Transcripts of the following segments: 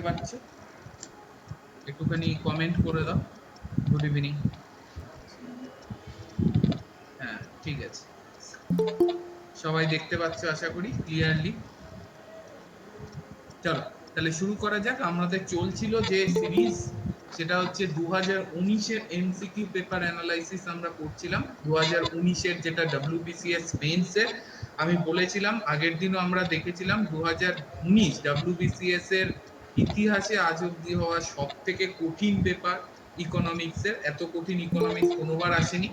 দেখতে পাচ্ছ? একটুখানি কমেন্ট করে দাও। Good evening. হ্যাঁ, ঠিক আছে। সবাই দেখতে পাচ্ছ আশা করি ক্লিয়ারলি। চলো তাহলে শুরু করা যাক। আমাদের চলছিল যে সিরিজ, সেটা হচ্ছে 2019-এর এমসিকিউ পেপার অ্যানালাইসিস আমরা করছিলাম। 2019-এর যেটা ডব্লিউবিসিএস মেইনস এর, আমি বলেছিলাম আগের দিনও আমরা দেখেছিলাম 2019 ডব্লিউবিসিএস এর ইতিহাসে আজ অব্দি হওয়া সব থেকে কঠিন পেপার ইকোনমিক্স এর। এত কঠিন ইকোনমিক্স কোনোবার আসেনি।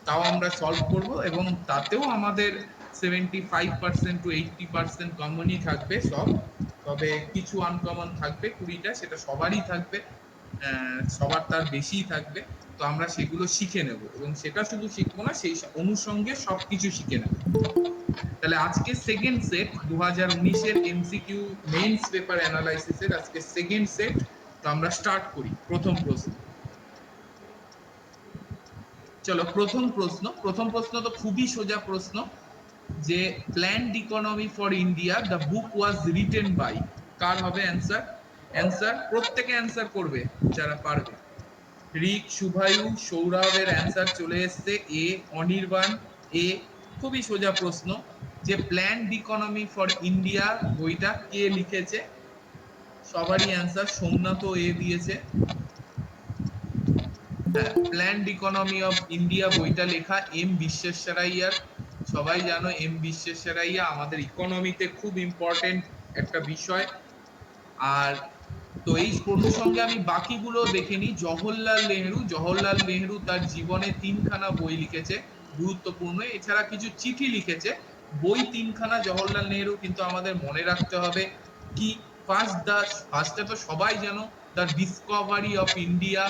তাও আমরা সলভ করব এবং তাতেও আমাদের 75% টু 80% কমনই থাকবে সব। তবে কিছু আনকমন থাকবে 20টা, সেটা সবারই থাকবে, সবার তার বেশিই থাকবে। তো আমরা সেগুলো শিখে নেব এবং সেটা শুধু শিখবো না, সেই অনুষঙ্গে সবকিছু শিখে নেব। তাহলে আজকে সেকেন্ড সেট 2019-এর এমসিকিউ মেইনস পেপার অ্যানালাইসিসের আজকে সেকেন্ড সেট। তো আমরা স্টার্ট করি প্রথম প্রশ্ন। চলো প্রথম প্রশ্ন তো খুবই সোজা প্রশ্ন, যে planned economy for India the book was written by, কার হবে অ্যান্সার? অ্যান্সার প্রত্যেকে অ্যান্সার করবে যারা পারবে। রিক, শুভায়ু, সৌরভের অ্যান্সার চলে এসছে। এ অনির্বাণ। এ খুবই সোজা প্রশ্ন, যে প্ল্যান্ড ইকোনমি ফর ইন্ডিয়া বইটা কে লিখেছে? সবারই অ্যান্সার। সোমনাথ এ দিয়েছে। হ্যাঁ, প্ল্যান্ড ইকোনমি অফ ইন্ডিয়া বইটা লেখা এম বিশ্বেশ্বরাইয়ার। সবাই জানো এম বিশ্বেশ্বরাইয়া আমাদের ইকোনমিতে খুব ইম্পর্টেন্ট একটা বিষয়। আর তো এই প্রসঙ্গে আমি বাকিগুলো দেখে নিই। জওহরলাল নেহেরু তার জীবনে 3খানা বই লিখেছে গুরুত্বপূর্ণ, এছাড়া কিছু চিঠি লিখেছে। বই 3খানা জওহরলাল নেহেরু, কিন্তু আমাদের মনে রাখতে হবে কি? ফার্স্টটা তো সবাই জানো, the Discovery of India.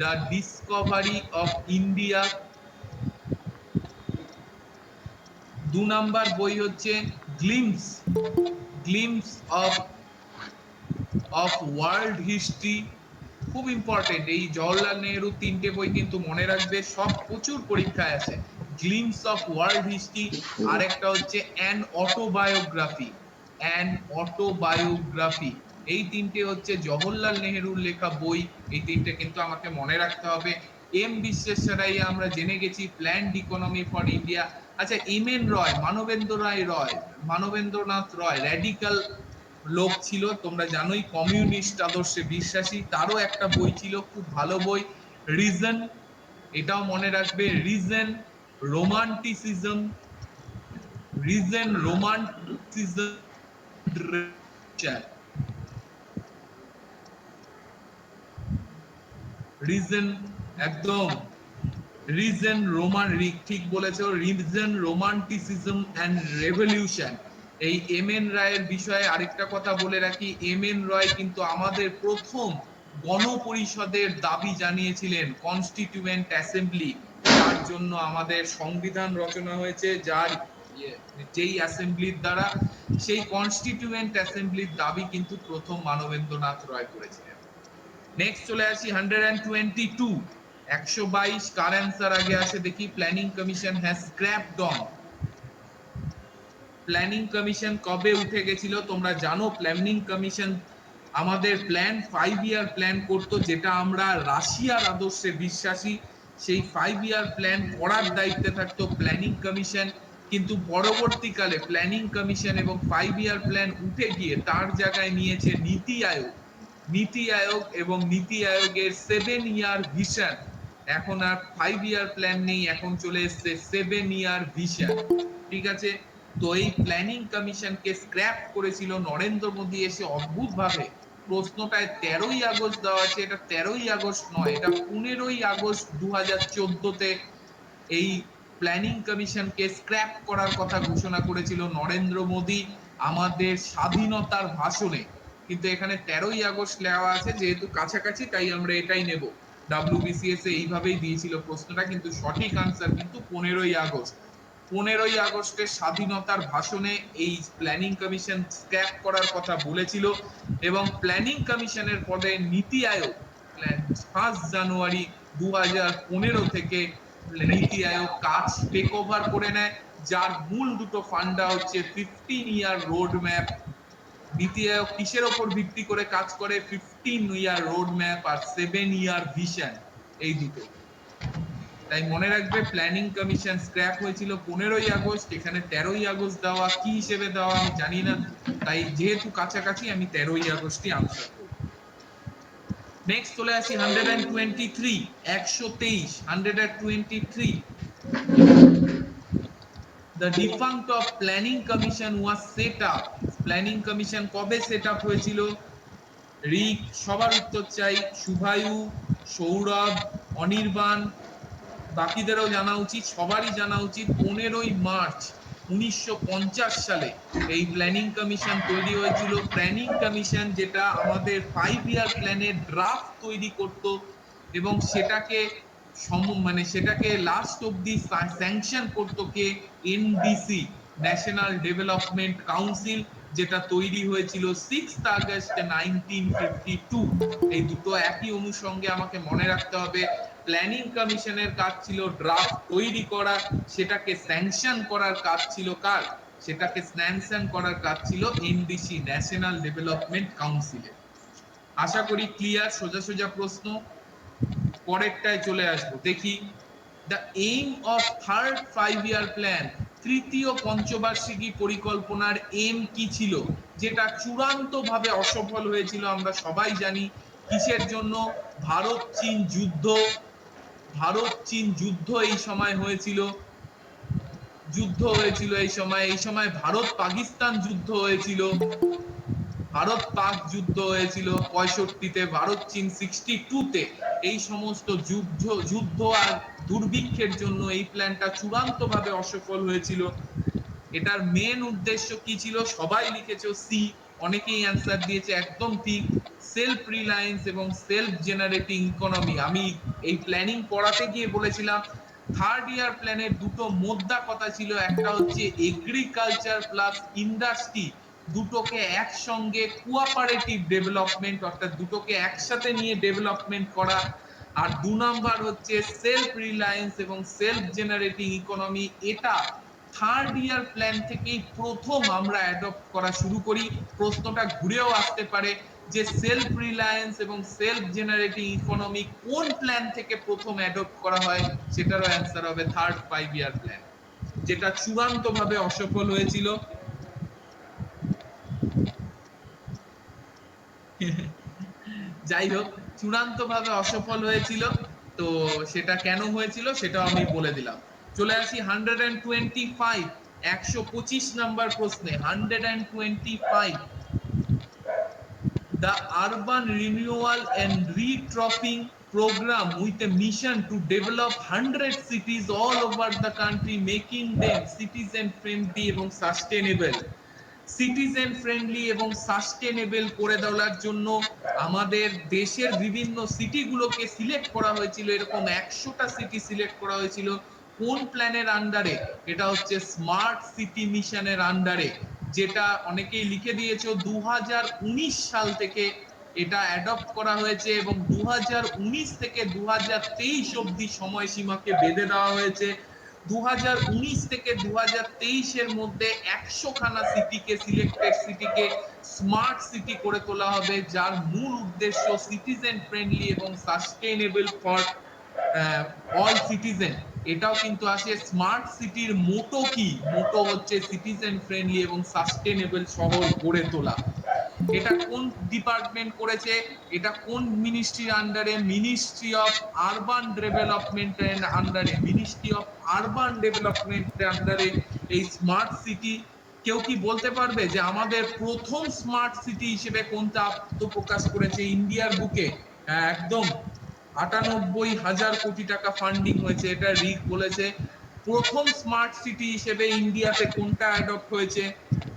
The Discovery of India. 2 number বই হচ্ছে glimpse glimpse of world history. খুব ইম্পর্টেন্ট এই জওহরলাল নেহরু 3টে বই কিন্তু মনে রাখবে, সব প্রচুর পরীক্ষায় আসে। Glimpses of world history. আর একটা হচ্ছে অ্যান অটোবায়োগ্রাফি। এই 3টে হচ্ছে জওহরলাল নেহরুর লেখা বই। এই 3টে কিন্তু আমাকে মনে রাখতে হবে। এম বিশ্বেশ্বরাইয়া আমরা জেনে গেছি প্ল্যান্ড ইকোনমি ফর ইন্ডিয়া। আচ্ছা, এম এন রয়, মানবেন্দ্রনাথ রয় র্যাডিক্যাল লোক ছিল, তোমরা জানোই কমিউনিস্ট আদর্শে বিশ্বাসী। তারও একটা বই ছিল, খুব ভালো বই, রিজন। এটাও মনে রাখবে, reason romanticism. Reason romanticism reason, একদম রিজন রোমান, ঠিক বলেছো, রিজন রোমান্টিসিজম অ্যান্ড রেভলিউশন। এই এম এন রায়ের বিষয়ে আরেকটা কথা বলে রাখি, এম এন রয় কিন্তু আমাদের প্রথম গণপরিষদের দাবি জানিয়েছিলেন, কনস্টিটিউয়েন্ট অ্যাসেম্বলি, যার জন্য আমাদের সংবিধান রচনা হয়েছে, যার যেই অ্যাসেম্বলির দ্বারা, সেই কনস্টিটিউয়েন্ট অ্যাসেম্বলির দাবি কিন্তু প্রথম মানবেন্দ্রনাথ রয় করেছিলেন। নেক্সট চলে আসি 122, 122 কার অ্যান্সার আগে আসে দেখি। Planning commission has scrapped on. Planning commission কবে উঠে গেছিল? তোমরা জানো প্ল্যানিং কমিশন আমাদের 5 ইয়ার প্ল্যান করতো, যেটা আমরা রাশিয়ার আদর্শে বিশ্বাসী। সেই 5 ইয়ার প্ল্যান করার দায়িত্বে থাকতো প্ল্যানিং কমিশন। কিন্তু পরবর্তীকালে প্ল্যানিং কমিশন এবং 5 ইয়ার প্ল্যান উঠে গিয়ে তার জায়গায় নিয়েছে নীতি আয়োগ। এবং নীতি আয়োগের 7 ইয়ার ভিশন। এখন আর 5 ইয়ার প্ল্যান নেই, এখন চলে এসছে 7 ইয়ার ভিশন। ঠিক আছে, তো এই প্ল্যানিং কমিশনকে স্ক্র্যাপ করেছিল নরেন্দ্র মোদী এসে অদ্ভুত ভাবে। প্রশ্নটায় 13ই আগস্ট দেওয়া আছে, এটা 13ই আগস্ট নয়, এটা 15ই আগস্ট 2014-তে এই প্ল্যানিং কমিশনকে স্ক্র্যাপ করার কথা ঘোষণা করেছিল নরেন্দ্র মোদী আমাদের স্বাধীনতার ভাষণে। কিন্তু এখানে 13ই আগস্ট লেখা আছে, যেহেতু কাছাকাছি তাই আমরা এটাই নেব। ডব্লিউবিসিএস এইভাবেই দিয়েছিল প্রশ্নটা, কিন্তু সঠিক আনসার কিন্তু 15ই আগস্ট। 15ই আগস্টের স্বাধীনতার ভাষণে এই প্ল্যানিং কমিশন স্ক্র্যাপ করার কথা বলেছিল। এবং প্ল্যানিং কমিশনের পদে নীতি আয়োগ 1 জানুয়ারি 2015 থেকে নীতি আয়োগ কাজ টেক ওভার করে নেয়, যার মূল দুটো ফান্ডা হচ্ছে 15 ইয়ার রোড ম্যাপ নীতি আয়োগ কিসের ওপর ভিত্তি করে কাজ করে? 15 ইয়ার রোড ম্যাপ আর 7 ইয়ার ভিশন, এই দুটো। তাই মনে রাখবে প্ল্যানিং কমিশন স্ক্র্যাপ হয়েছিল 15ই আগস্ট, এখানে 13ই আগস্ট দেওয়া, কি হিসেবে দেওয়া আমি জানি না, তাই যেহেতু কাছাকাছি আমি 13ই আগস্টই আনসার করব। নেক্সট চলে আসি 123, 123, 123। The defunct of planning commission was set up. Planning commission কবে সেট আপ হয়েছিল? রিক, সবার উত্তর চাই। শুভায়ু, সৌরভ, অনির্বাণ, বাকিদেরও জানা উচিত, সবারই জানা উচিত। 15ই মার্চ 1950 সালে এই প্ল্যানিং কমিশন তৈরি হয়েছিল। প্ল্যানিং কমিশন যেটা আমাদের 5 ইয়ার প্ল্যানের ড্রাফট তৈরি করত এবং সেটাকে মানে সেটাকে লাস্ট অবধি স্যাংশন করতো কে? এনডিসি, ন্যাশনাল ডেভেলপমেন্ট কাউন্সিল, যেটা তৈরি হয়েছিল 6 আগস্ট 1952। এই দুটো একই অনুষঙ্গে আমাকে মনে রাখতে হবে। প্ল্যানিং কমিশনের কাজ ছিল ড্রাফট তৈরি করা, সেটাকে স্যাংশন করার কাজ ছিল কার? সেটাকে স্যাংশন করার কাজ ছিল এনডিসি, ন্যাশনাল ডেভেলপমেন্ট কাউন্সিলের। আশা করি ক্লিয়ার, সোজা সোজা প্রশ্ন। পরেরটায় চলে আসবো, দেখি। The aim of third 5 year plan, তৃতীয় পঞ্চবার্ষিকী পরিকল্পনার এম কি ছিল? যেটা চূড়ান্তভাবে অসফল হয়েছিল, আমরা সবাই জানি। কিসের জন্য? ভারত চীন যুদ্ধ। ভারত চীন যুদ্ধ এই সময় হয়েছিল, এই সময় ভারত পাকিস্তান যুদ্ধ হয়েছিল, ভারত পাক যুদ্ধ হয়েছিল 65-তে, ভারত চীন 62-তে। এই সমস্ত যুদ্ধ আর দুর্ভিক্ষের জন্য এই প্ল্যানটা চূড়ান্তভাবে অসফল হয়েছিল। এটার মেন উদ্দেশ্য কি ছিল? সবাই লিখেছো সি, অনেকেই অ্যান্সার দিয়েছে একদম ঠিক, সেলফ রিলায়েন্স এবং সেলফ জেনারেটিং ইকোনমি। আমি এই প্ল্যানিং পড়াতে গিয়ে বলেছিলাম থার্ড ইয়ার প্ল্যানের দুটো মোদ্দা কথা ছিল, একটা হচ্ছে এগ্রিকালচার প্লাস ইন্ডাস্ট্রি, দুটোকে একসঙ্গে কোঅপারেটিভ ডেভেলপমেন্ট, অর্থাৎ দুটোকে একসাথে নিয়ে ডেভেলপমেন্ট করা। আর 2 নাম্বার হচ্ছে সেলফ রিলায়েন্স এবং সেলফ জেনারেটিং ইকোনমি। এটা থার্ড ইয়ার প্ল্যান থেকেই প্রথম আমরা অ্যাডপ্ট করা শুরু করি। প্রশ্নটা ঘুরেও আসতে পারে যে সেলফ রিলায়েন্স এবং সেলফ জেনারেটিং ইকোনমি কোন প্ল্যান থেকে প্রথম অ্যাডপ্ট করা হয়? সেটারও অ্যান্সার হবে থার্ড 5 ইয়ার প্ল্যান, যেটা চূড়ান্তভাবে অসফল হয়েছিল। যাই হোক, চূড়ান্তভাবে অসফল হয়েছিল। তো সেটা কেন হয়েছিল সেটাও আমি বলে দিলাম। চলে আসি 125, 125 নাম্বার প্রশ্নে। 125, the urban renewal and retrofitting program with a mission to develop 100 cities all over the country, making them citizen friendly এবং sustainable। সিটিজেন ফ্রেন্ডলি এবং সাস্টেনেবল করে দেওয়ার জন্য আমাদের দেশের বিভিন্ন সিটিগুলোকে সিলেক্ট করা হয়েছিল। এরকম 100টা সিটি সিলেক্ট করা হয়েছিল। কোন প্ল্যানের আন্ডারে? এটা হচ্ছে স্মার্ট সিটি মিশনের আন্ডারে, যেটা অনেকেই লিখে দিয়েছো 2019 সাল থেকে এটা অ্যাডপ্ট করা হয়েছে এবং 2019 থেকে 2023 অবধি সময়সীমাকে বেঁধে দেওয়া হয়েছে। 2019 থেকে 2023 এর মধ্যে 100 খানা সিটিকে, সিলেক্টেড সিটিকে স্মার্ট সিটি করে তোলা হবে, যার মূল উদ্দেশ্য সিটিজেন ফ্রেন্ডলি এবং সাস্টেইনেবল ফর অল সিটিজেন। এটাও কিন্তু আসে স্মার্ট সিটির মোটো কি? মোটো হচ্ছে সিটিজেন ফ্রেন্ডলি এবং সাস্টেইনেবল শহর গড়ে তোলা। এটা কোন ডিপার্টমেন্ট করেছে? এটা কোন মিনিস্ট্রির আন্ডারে? মিনিস্ট্রি অফ আরবান ডেভেলপমেন্টের আন্ডারে, মিনিস্ট্রি অফ আরবান ডেভেলপমেন্টের আন্ডারে এই স্মার্ট সিটি। কেউ কি বলতে পারবে যে আমাদের প্রথম স্মার্ট সিটি হিসেবে কোনটা আত্মপ্রকাশ করেছে ইন্ডিয়ার বুকে? একদম 98,000 কোটি টাকা ফান্ডিং হয়েছে, এটা রিক বলেছে। প্রথম স্মার্ট সিটি হিসেবে ইন্ডিয়াতে কোনটা অ্যাডপ্ট হয়েছে?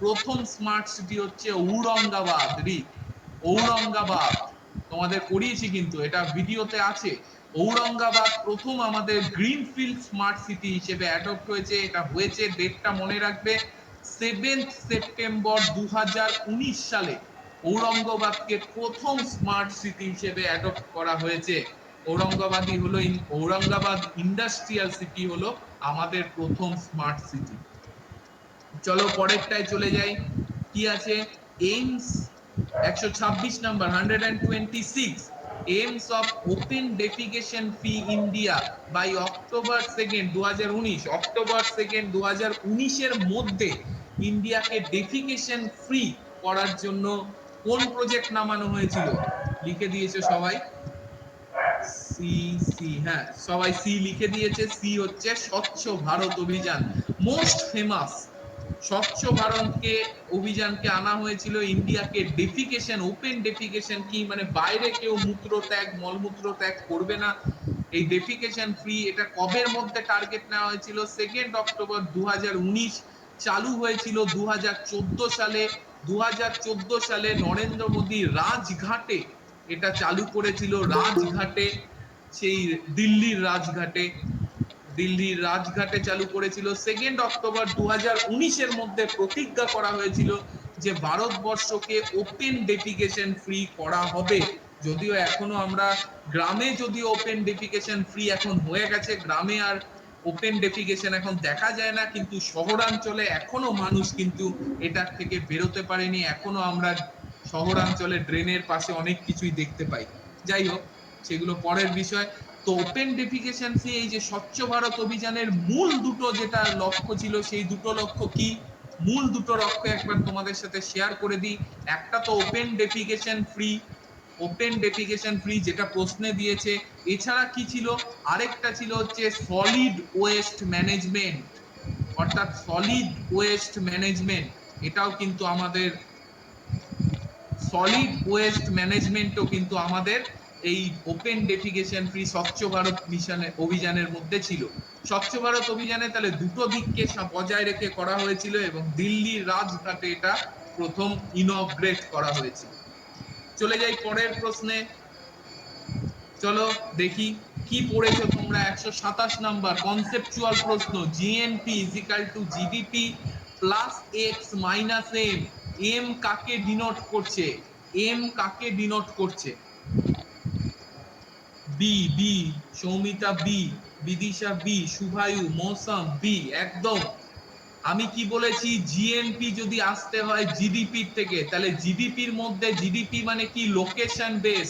প্রথম স্মার্ট সিটি হচ্ছে ঔরঙ্গাবাদ। রিক, ঔরঙ্গাবাদ তোমাদের করিয়েছি, কিন্তু এটা ভিডিওতে আছে। ঔরঙ্গাবাদ প্রথম আমাদের গ্রিনফিল্ড স্মার্ট সিটি হিসেবে অ্যাডপ্ট হয়েছে। এটা হয়েছে, ডেটটা মনে রাখবে, 7 সেপ্টেম্বর 2019 সালে ঔরঙ্গাবাদকে প্রথম স্মার্ট সিটি হিসেবে অ্যাডপ্ট করা হয়েছে। ঔরঙ্গাবাদ ইন্ডাস্ট্রিয়াল সিটি হলো আমাদের প্রথম স্মার্ট সিটি। চলো পরেরটায় চলে যাই। কি আছে? AIIMS 126 number 126 aims of open defecation free India by October 2nd 2019 October 2nd 2019 এর মধ্যে ইন্ডিয়াকে ডেফিকেশন ফ্রি করার জন্য কোন প্রজেক্ট নামানো হয়েছিল? লিখে দিয়েছে সবাই? সি সি, হ্যাঁ সবাই সি লিখে দিয়েছে। সি হচ্ছে স্বচ্ছ ভারত অভিযান, মোস্ট ফেমাস। স্বচ্ছ ভারতকে অভিযানকে আনা হয়েছিল ইন্ডিয়াকে ডেফিকেশন, ওপেন ডেফিকেশন কি মানে বাইরে কেউ মূত্র ত্যাগ মলমূত্র ত্যাগ করবে না, এই ডেফিকেশন ফ্রি। এটা কবের মধ্যে টার্গেট নেওয়া হয়েছিল? 2 অক্টোবর 2019। চালু হয়েছিল 2014 সালে। 2014 সালে নরেন্দ্র মোদী রাজঘাটে এটা চালু করেছিল, রাজঘাটে, সেই দিল্লির রাজঘাটে, দিল্লির রাজঘাটে চালু করেছিল। 2 অক্টোবর 2019 এর মধ্যে প্রতিজ্ঞা করা হয়েছিল যে ভারতবর্ষকে ওপেন ডেফিকেশন ফ্রি করা হবে। যদিও এখনো আমরা গ্রামে, যদিও ওপেন ডেফিকেশন ফ্রি এখন হয়ে গেছে, গ্রামে আর ওপেন ডেফিকেশন এখন দেখা যায় না, কিন্তু শহরাঞ্চলে এখনো মানুষ কিন্তু এটার থেকে বেরোতে পারেনি। এখনো আমরা শহরাঞ্চলে ড্রেনের পাশে অনেক কিছুই দেখতে পাই। যাই হোক, সেগুলো পরের বিষয়। তো ওপেন ডেফিকেশন ফ্রি, এই যে স্বচ্ছ ভারত অভিযানের মূল দুটো যেটা লক্ষ্য ছিল, সেই দুটো লক্ষ্য কি? মূল দুটো লক্ষ্য একবার তোমাদের সাথে শেয়ার করে দিই। একটা তো open defecation free, open defecation free যেটা প্রশ্নে দিয়েছে। এছাড়া কি ছিল? আরেকটা ছিল হচ্ছে সলিড ওয়েস্ট ম্যানেজমেন্ট, অর্থাৎ সলিড ওয়েস্ট ম্যানেজমেন্ট। এটাও কিন্তু আমাদের সলিড ওয়েস্ট ম্যানেজমেন্টও কিন্তু আমাদের এই ওপেন ডেফিকেশন ফ্রি স্বচ্ছ ভারত মিশনের অভিযানের মধ্যে ছিল। স্বচ্ছ ভারত অভিযানে তাহলে দুটো দিককে বজায় রেখে করা হয়েছিল এবং দিল্লির রাজঘাটে এটা প্রথম ইনগ্রেট করা হয়েছিল। চলে যাই পরের প্রশ্নে। চলো দেখি কি পড়েছো তোমরা। 127 নাম্বার কনসেপচুয়াল প্রশ্ন, GNP is equal to GDP plus X minus M. M কাকে ডিনোট করছে? এম কাকে ডিনোট করছে? B, B Soumita B, Bidisha B, Shubhayu, Mousam B. একদম। আমি কি বলেছি? জিএনপি যদি আসতে হয় জিডিপির থেকে, তাহলে জিডিপির মধ্যে, জিডিপি মানে কি? Location base.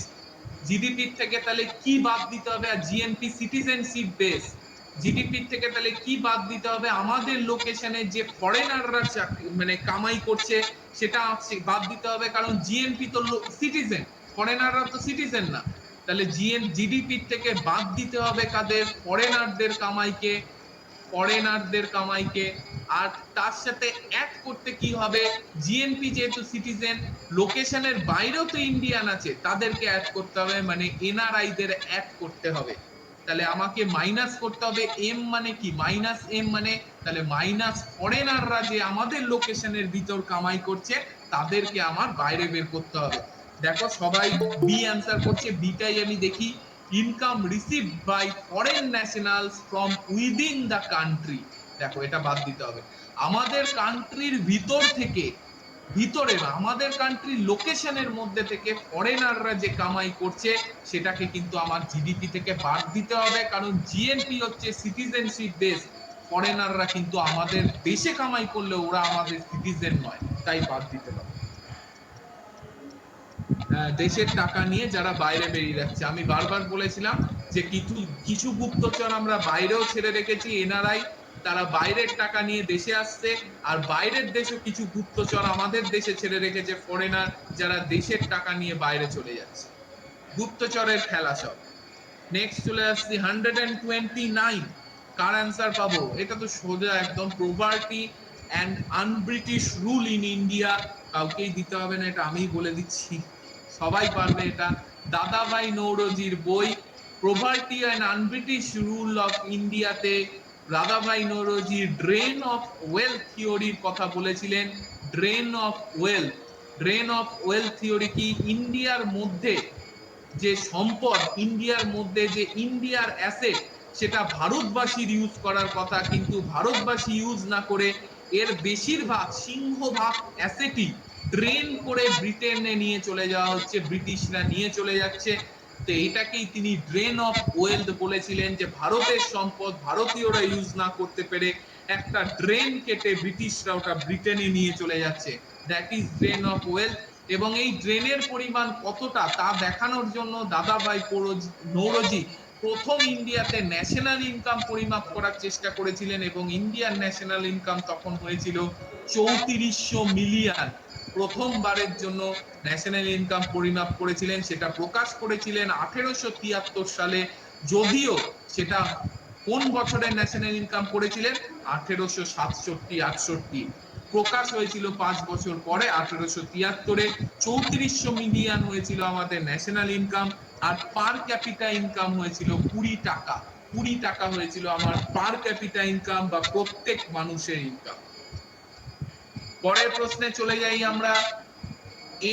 জিডিপির থেকে তাহলে কি বাদ দিতে হবে? আর জিএনপি সিটিজেনশিপ বেস। জিডিপির থেকে তাহলে কি বাদ দিতে হবে? আমাদের লোকেশনে যে ফরেনাররা মানে কামাই করছে সেটা বাদ দিতে হবে, কারণ জিএনপি তো সিটিজেন, ফরেনাররা তো সিটিজেন না। তাহলে জিডিপির থেকে বাদ দিতে হবে কাদের? ফরেনারদের কামাইকে, ফরেনারদের কামাইকে। আর তার সাথে অ্যাড করতে কি হবে? জিএনপি যেহেতু সিটিজেন, লোকেশনের বাইরেও তো ইন্ডিয়ান আছে, তাদেরকে অ্যাড করতে হবে, মানে এনআরআই দের অ্যাড করতে হবে। তাহলে আমাকে মাইনাস করতে হবে। এম মানে কি? মাইনাস এম মানে তাহলে মাইনাস ফরেনাররা যে আমাদের লোকেশনের ভিতর কামাই করছে তাদেরকে আমার বাইরে বের করতে হবে। দেখো সবাই বি অ্যান্সার করছে, বিটাই আমি দেখি। Income received by foreign nationals from within the country. দেখো এটা বাদ দিতে হবে। আমাদের কান্ট্রির ভিতর থেকে, ভিতরে আমাদের কান্ট্রির লোকেশনের মধ্যে থেকে ফরেনাররা যে কামাই করছে সেটাকে কিন্তু আমার জিডিপি থেকে বাদ দিতে হবে, কারণ জিএনপি হচ্ছে সিটিজেনশিপ বেস। ফরেনাররা কিন্তু আমাদের দেশে কামাই করলে ওরা আমাদের সিটিজেন নয়, তাই বাদ দিতে হবে। দেশের টাকা নিয়ে যারা বাইরে বেরিয়ে যাচ্ছে, আমি বারবার বলেছিলাম যে কিছু কিছু গুপ্তচর আমরা বাইরেও ছেড়ে রেখেছি, এনআরআই, তারা বাইরের টাকা নিয়ে দেশে আসছে। আর বাইরের দেশও কিছু গুপ্তচর আমাদের দেশে ছেড়ে রেখেছে, ফরেনার, যারা দেশের টাকা নিয়ে বাইরে চলে যাচ্ছে। গুপ্তচরের খেলা সব। নেক্সট চলে আসছি 129। কার অ্যান্সার পাবো? এটা তো সোজা একদম, property and un-British rule in India. কাউকেই দিতে হবে না, এটা আমিই বলে দিচ্ছি, সবাই পারবে এটা। দাদাভাই নওরোজির বই property and un-British rule of ইন্ডিয়াতে দাদাভাই নওরোজি ড্রেন অফ ওয়েলথ থিওরির কথা বলেছিলেন। Drain of wealth, drain of wealth theory কি? ইন্ডিয়ার মধ্যে যে সম্পদ, ইন্ডিয়ার মধ্যে যে ইন্ডিয়ার অ্যাসেট, সেটা ভারতবাসীর ইউজ করার কথা, কিন্তু ভারতবাসী ইউজ না করে এর বেশিরভাগ সিংহভাগ অ্যাসেটই ড্রেন করে ব্রিটেনে নিয়ে চলে যাওয়া হচ্ছে, ব্রিটিশরা নিয়ে চলে যাচ্ছে। তো এইটাকেই তিনি ড্রেন অফ ওয়েলথ বলেছিলেন, যে ভারতের সম্পদ ভারতীয়রা ইউজ না করতে পেরে একটা ড্রেন কেটে ব্রিটিশরা ওটা ব্রিটেনে নিয়ে চলে যাচ্ছে। That is drain of wealth. এবং এই ড্রেনের পরিমাণ কতটা তা দেখানোর জন্য দাদাভাই নৌরোজি প্রথম ইন্ডিয়াতে ন্যাশনাল ইনকাম পরিমাপ করার চেষ্টা করেছিলেন এবং ইন্ডিয়ান ন্যাশনাল ইনকাম তখন হয়েছিল 3400 মিলিয়ন। প্রথমবারের জন্য ন্যাশনাল ইনকাম পরিমাপ করেছিলেন, সেটা প্রকাশ করেছিলেন 1873 সালে। যদিও সেটা কোন বছরে ন্যাশনাল ইনকাম করেছিলেন? 1867-68 প্রকাশ হয়েছিল 5 বছর পরে 1873-এ। 3400 মিলিয়ন হয়েছিল আমাদের ন্যাশনাল ইনকাম, আর পার ক্যাপিটা ইনকাম হয়েছিল 20 টাকা। 20 টাকা হয়েছিল আমার পার ক্যাপিটা ইনকাম বা প্রত্যেক মানুষের ইনকাম। পরের প্রশ্নে চলে যাই আমরা।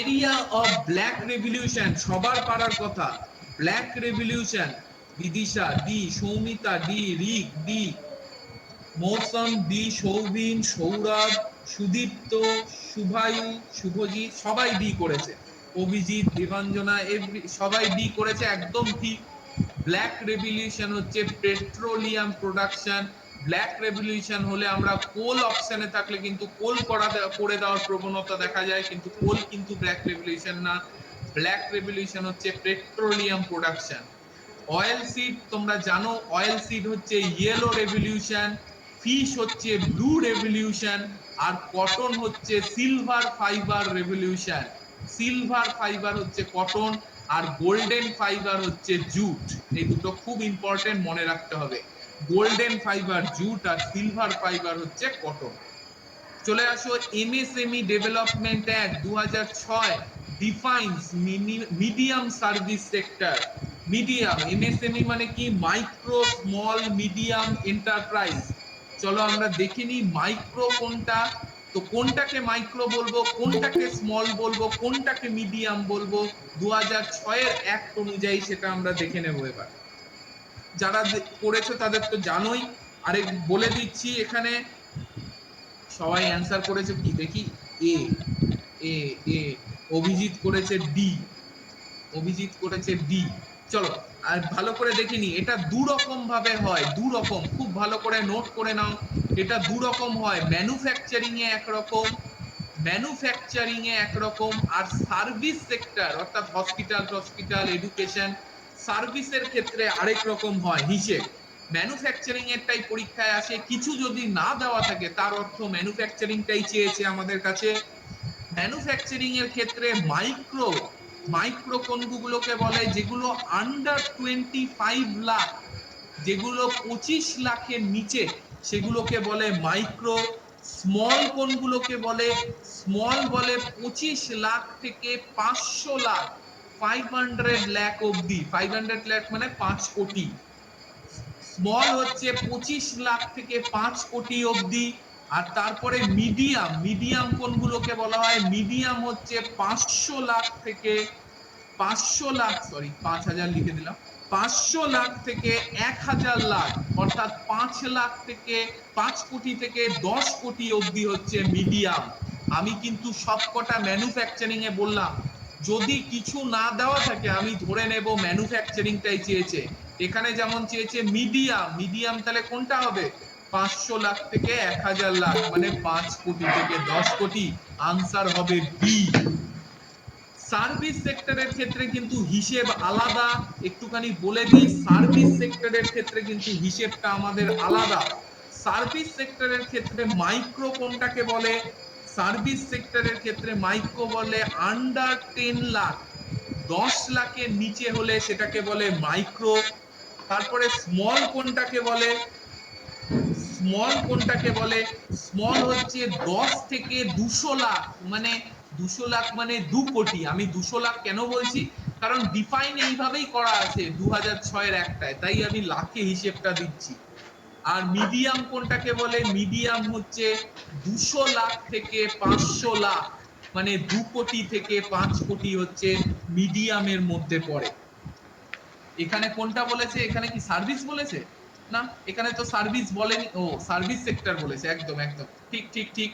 এরিয়া অফ ব্ল্যাক রেভলিউশন, সবার পারার কথা। Black revolution, Bidisha D, Soumita D, Rik D, Mousam D, Souvin, Sourav, Sudipta, Shubhayu, Shubhajit সবাই ডি করেছে। অভিজিৎ, দেবাঞ্জনা সবাই ডি করেছে, একদম ঠিক। ব্ল্যাক রেভলিউশন হচ্ছে পেট্রোলিয়াম প্রোডাকশন। ব্ল্যাক রেভলিউশন হলে আমরা কোল অপশনে থাকলে কিন্তু কোল করে দেওয়ার প্রবণতা দেখা যায়, কিন্তু কোল কিন্তু ব্ল্যাক রেভলিউশন না। ব্ল্যাক রেভলিউশন হচ্ছে পেট্রোলিয়াম প্রোডাকশন। অয়েল সিড তোমরা জানো, অয়েল সিড হচ্ছে ইয়েলো রেভলিউশন, ফিশ হচ্ছে ব্লু রেভলিউশন, আর কটন হচ্ছে silver fibre revolution. Silver fibre হচ্ছে কটন, আর গোল্ডেন ফাইবার হচ্ছে জুট। এই দুটো খুব ইম্পর্টেন্ট, মনে রাখতে হবে। গোল্ডেন ফাইবার জুট, আর সিলভার ফাইবার হচ্ছে কটন। চলে আসো MSME development act 2006 defines medium service sector. Medium, MSME মানে কি? Micro small medium enterprise. চলো আমরা দেখে নিই মাইক্রো কোনটা। তো কোনটাকে মাইক্রো বলবো, কোনটাকে স্মল বলবো, কোনটাকে মিডিয়াম বলবো, 2006 এর অ্যাক্ট অনুযায়ী সেটা আমরা দেখে নেব এবার। যারা করেছো তাদের তো জানোই, আরেক বলে দিচ্ছি এখানে। সবাই অ্যান্সার করেছে কি দেখি? এ এ এ অভিজিৎ করেছে ডি, অভিজিৎ করেছে ডি। চলো আর ভালো করে দেখিনি, এটা দু রকম ভাবে হয়, দু রকম, খুব ভালো করে নোট করে নাও। এটা দু রকম হয়, ম্যানুফ্যাকচারিং এ একরকম, ম্যানুফ্যাকচারিং এ একরকম, আর সার্ভিস সেক্টর অর্থাৎ হসপিটাল এডুকেশন, সার্ভিসের ক্ষেত্রে আরেক রকম হয় হিসেব। ম্যানুফ্যাকচারিং এরটাই পরীক্ষায় আসে, কিছু যদি না দেওয়া থাকে তার অর্থ ম্যানুফ্যাকচারিংটাই চেয়েছে আমাদের কাছে। ম্যানুফ্যাকচারিং এর ক্ষেত্রে মাইক্রো, মাইক্রো কোনগুলোকে বলে? যেগুলো আন্ডার 25 লাখ, যেগুলো 25 লাখের নিচে, সেগুলোকে বলে মাইক্রো। স্মল কোনগুলোকে বলে? স্মল বলে 25 লাখ থেকে 500 লাখ, 500 লাখ অবধি। 500 লাখ মানে 5 কোটি। স্মল হচ্ছে 25 লাখ থেকে 5 কোটি অবধি। আর তারপরে মিডিয়াম, মিডিয়াম কোনগুলোকে বলা হয়? মিডিয়াম হচ্ছে 500 লাখ থেকে 500 লাখ, সরি 5000 লিখে দিলাম, 500 লাখ থেকে 1000 লাখ, অর্থাৎ 5 লাখ থেকে 5 কোটি থেকে 10 কোটি অবধি হচ্ছে মিডিয়াম। আমি কিন্তু সবকটা ম্যানুফ্যাকচারিং এ বললাম, যদি কিছু না দেওয়া থাকে আমি ধরে নেব ম্যানুফ্যাকচারিংটাই চেয়েছে। এখানে যেমন চেয়েছে মিডিয়াম, মিডিয়াম তাহলে কোনটা হবে? 500 লাখ থেকে 1000 লাখ, মানে 5 কোটি থেকে 10 কোটি। আনসার হবে বি। সার্ভিস সেক্টরের ক্ষেত্রে কিন্তু হিসেব আলাদা, একটুখানি বলে দিই। সার্ভিস সেক্টরের ক্ষেত্রে কিন্তু হিসেবটা আমাদের আলাদা। সার্ভিস সেক্টরের ক্ষেত্রে মাইক্রো কোনটাকে বলে? সার্ভিস সেক্টরের ক্ষেত্রে মাইক্রো বলে আন্ডার 10 লাখ, 10 লাখের নিচে হলে সেটাকে বলে মাইক্রো। তারপরে স্মল কোনটাকে বলে? স্মল কোনটাকে বলে? স্মল হচ্ছে 10 থেকে 200 লাখ, মানে 200 লাখ মানে 2 কোটি। আমি 200 লাখ কেন বলছি? কারণ ডিফাইন এইভাবেই করা আছে 2006 এর একটায়, তাই আমি লাখে হিসেবটা দিচ্ছি। আর মিডিয়াম কোনটাকে বলে? মিডিয়াম হচ্ছে 200 লাখ থেকে 500 লাখ, মানে 2 কোটি থেকে 5 কোটি হচ্ছে মিডিয়ামের মধ্যে পড়ে। এখানে কোনটা বলেছে? এখানে কি সার্ভিস বলেছে? না, এখানে তো সার্ভিস বলেনি। ও, সার্ভিস সেক্টর বলেছে, একদম একদম ঠিক ঠিক ঠিক।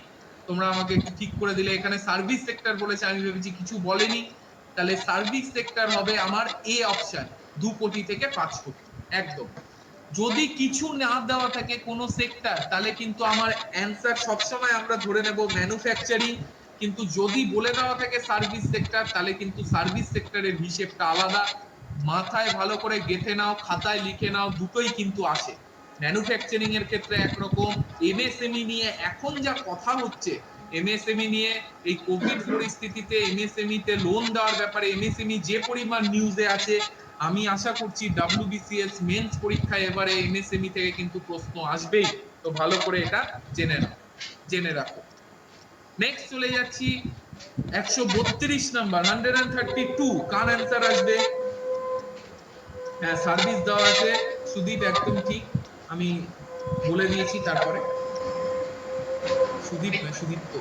তোমরা আমাকে একটু ঠিক করে দিলে, এখানে সার্ভিস সেক্টর বলেছে, আমি ভেবেছি কিছু বলেনি। তাহলে সার্ভিস সেক্টর হবে আমার এ অপশন, 2 কোটি থেকে 5 কোটি, একদম। যদি কিছু না দেওয়া থাকে কোনো সেক্টর, তাহলে কিন্তু আমার অ্যানসার সবসময় আমরা ধরে নেব ম্যানুফ্যাকচারিং। কিন্তু যদি বলে দেওয়া থাকে সার্ভিস সেক্টর, তাহলে কিন্তু সার্ভিস সেক্টরের হিসেবটা আলাদা। মাথায় ভালো করে গেঁথে নাও, খাতায় লিখে নাও, দুটোই কিন্তু আসে। ম্যানুফ্যাকচারিং এর ক্ষেত্রে একরকম, এমএসএমই নিয়ে এখন যা কথা হচ্ছে, এমএসএমই নিয়ে এই কোভিড পরিস্থিতিতে এমএসএমই তে লোন দেওয়ার ব্যাপারে এমএসএমই যে পরিমাণ নিউজে আছে, আমি আশা করছি ডব্লিউবিসিএস মেন্স পরীক্ষায় এবারে এমএসএমই থেকে কিন্তু প্রশ্ন আসবেই। তো ভালো করে এটা জেনে রাখো। নেক্সট চলে যাচ্ছি 132 নাম্বার, 132, কার অ্যান্সার আসবে? হ্যাঁ, সার্ভিস দেওয়া আছে সুদীপ, একদম ঠিক, আমি বলে দিয়েছি। তারপরে সুদীপ নয়, সুদীপ তো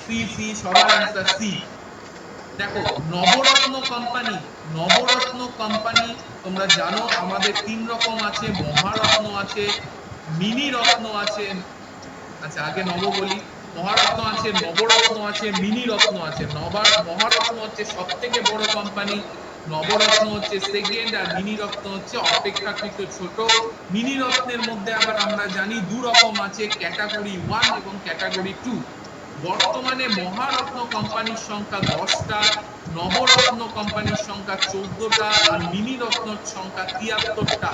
সি, সি সবার অ্যান্সার সি। দেখো, নবরত্ন কোম্পানি, নবরত্ন কোম্পানি তোমরা জানো আমাদের 3 রকম আছে, মহারত্ন আছে, মিনি রত্ন আছে। আচ্ছা, আগে নব বলি। মহারত্ন আছে, নবরত্ন আছে, মিনি রত্ন আছে। মহারত্ন হচ্ছে সব থেকে বড় কোম্পানি, নবরত্ন হচ্ছে সেকেন্ড, আর মিনি রত্ন হচ্ছে অপেক্ষাকৃত ছোট। মিনি রত্নের মধ্যে আবার আমরা জানি 2 রকম আছে, ক্যাটাগরি 1 এবং ক্যাটাগরি 2। বর্তমানে মহারত্ন কোম্পানির সংখ্যা 10টা, নবরত্ন কোম্পানির সংখ্যা 14টা, আর মিনি রত্নর সংখ্যা 73টা।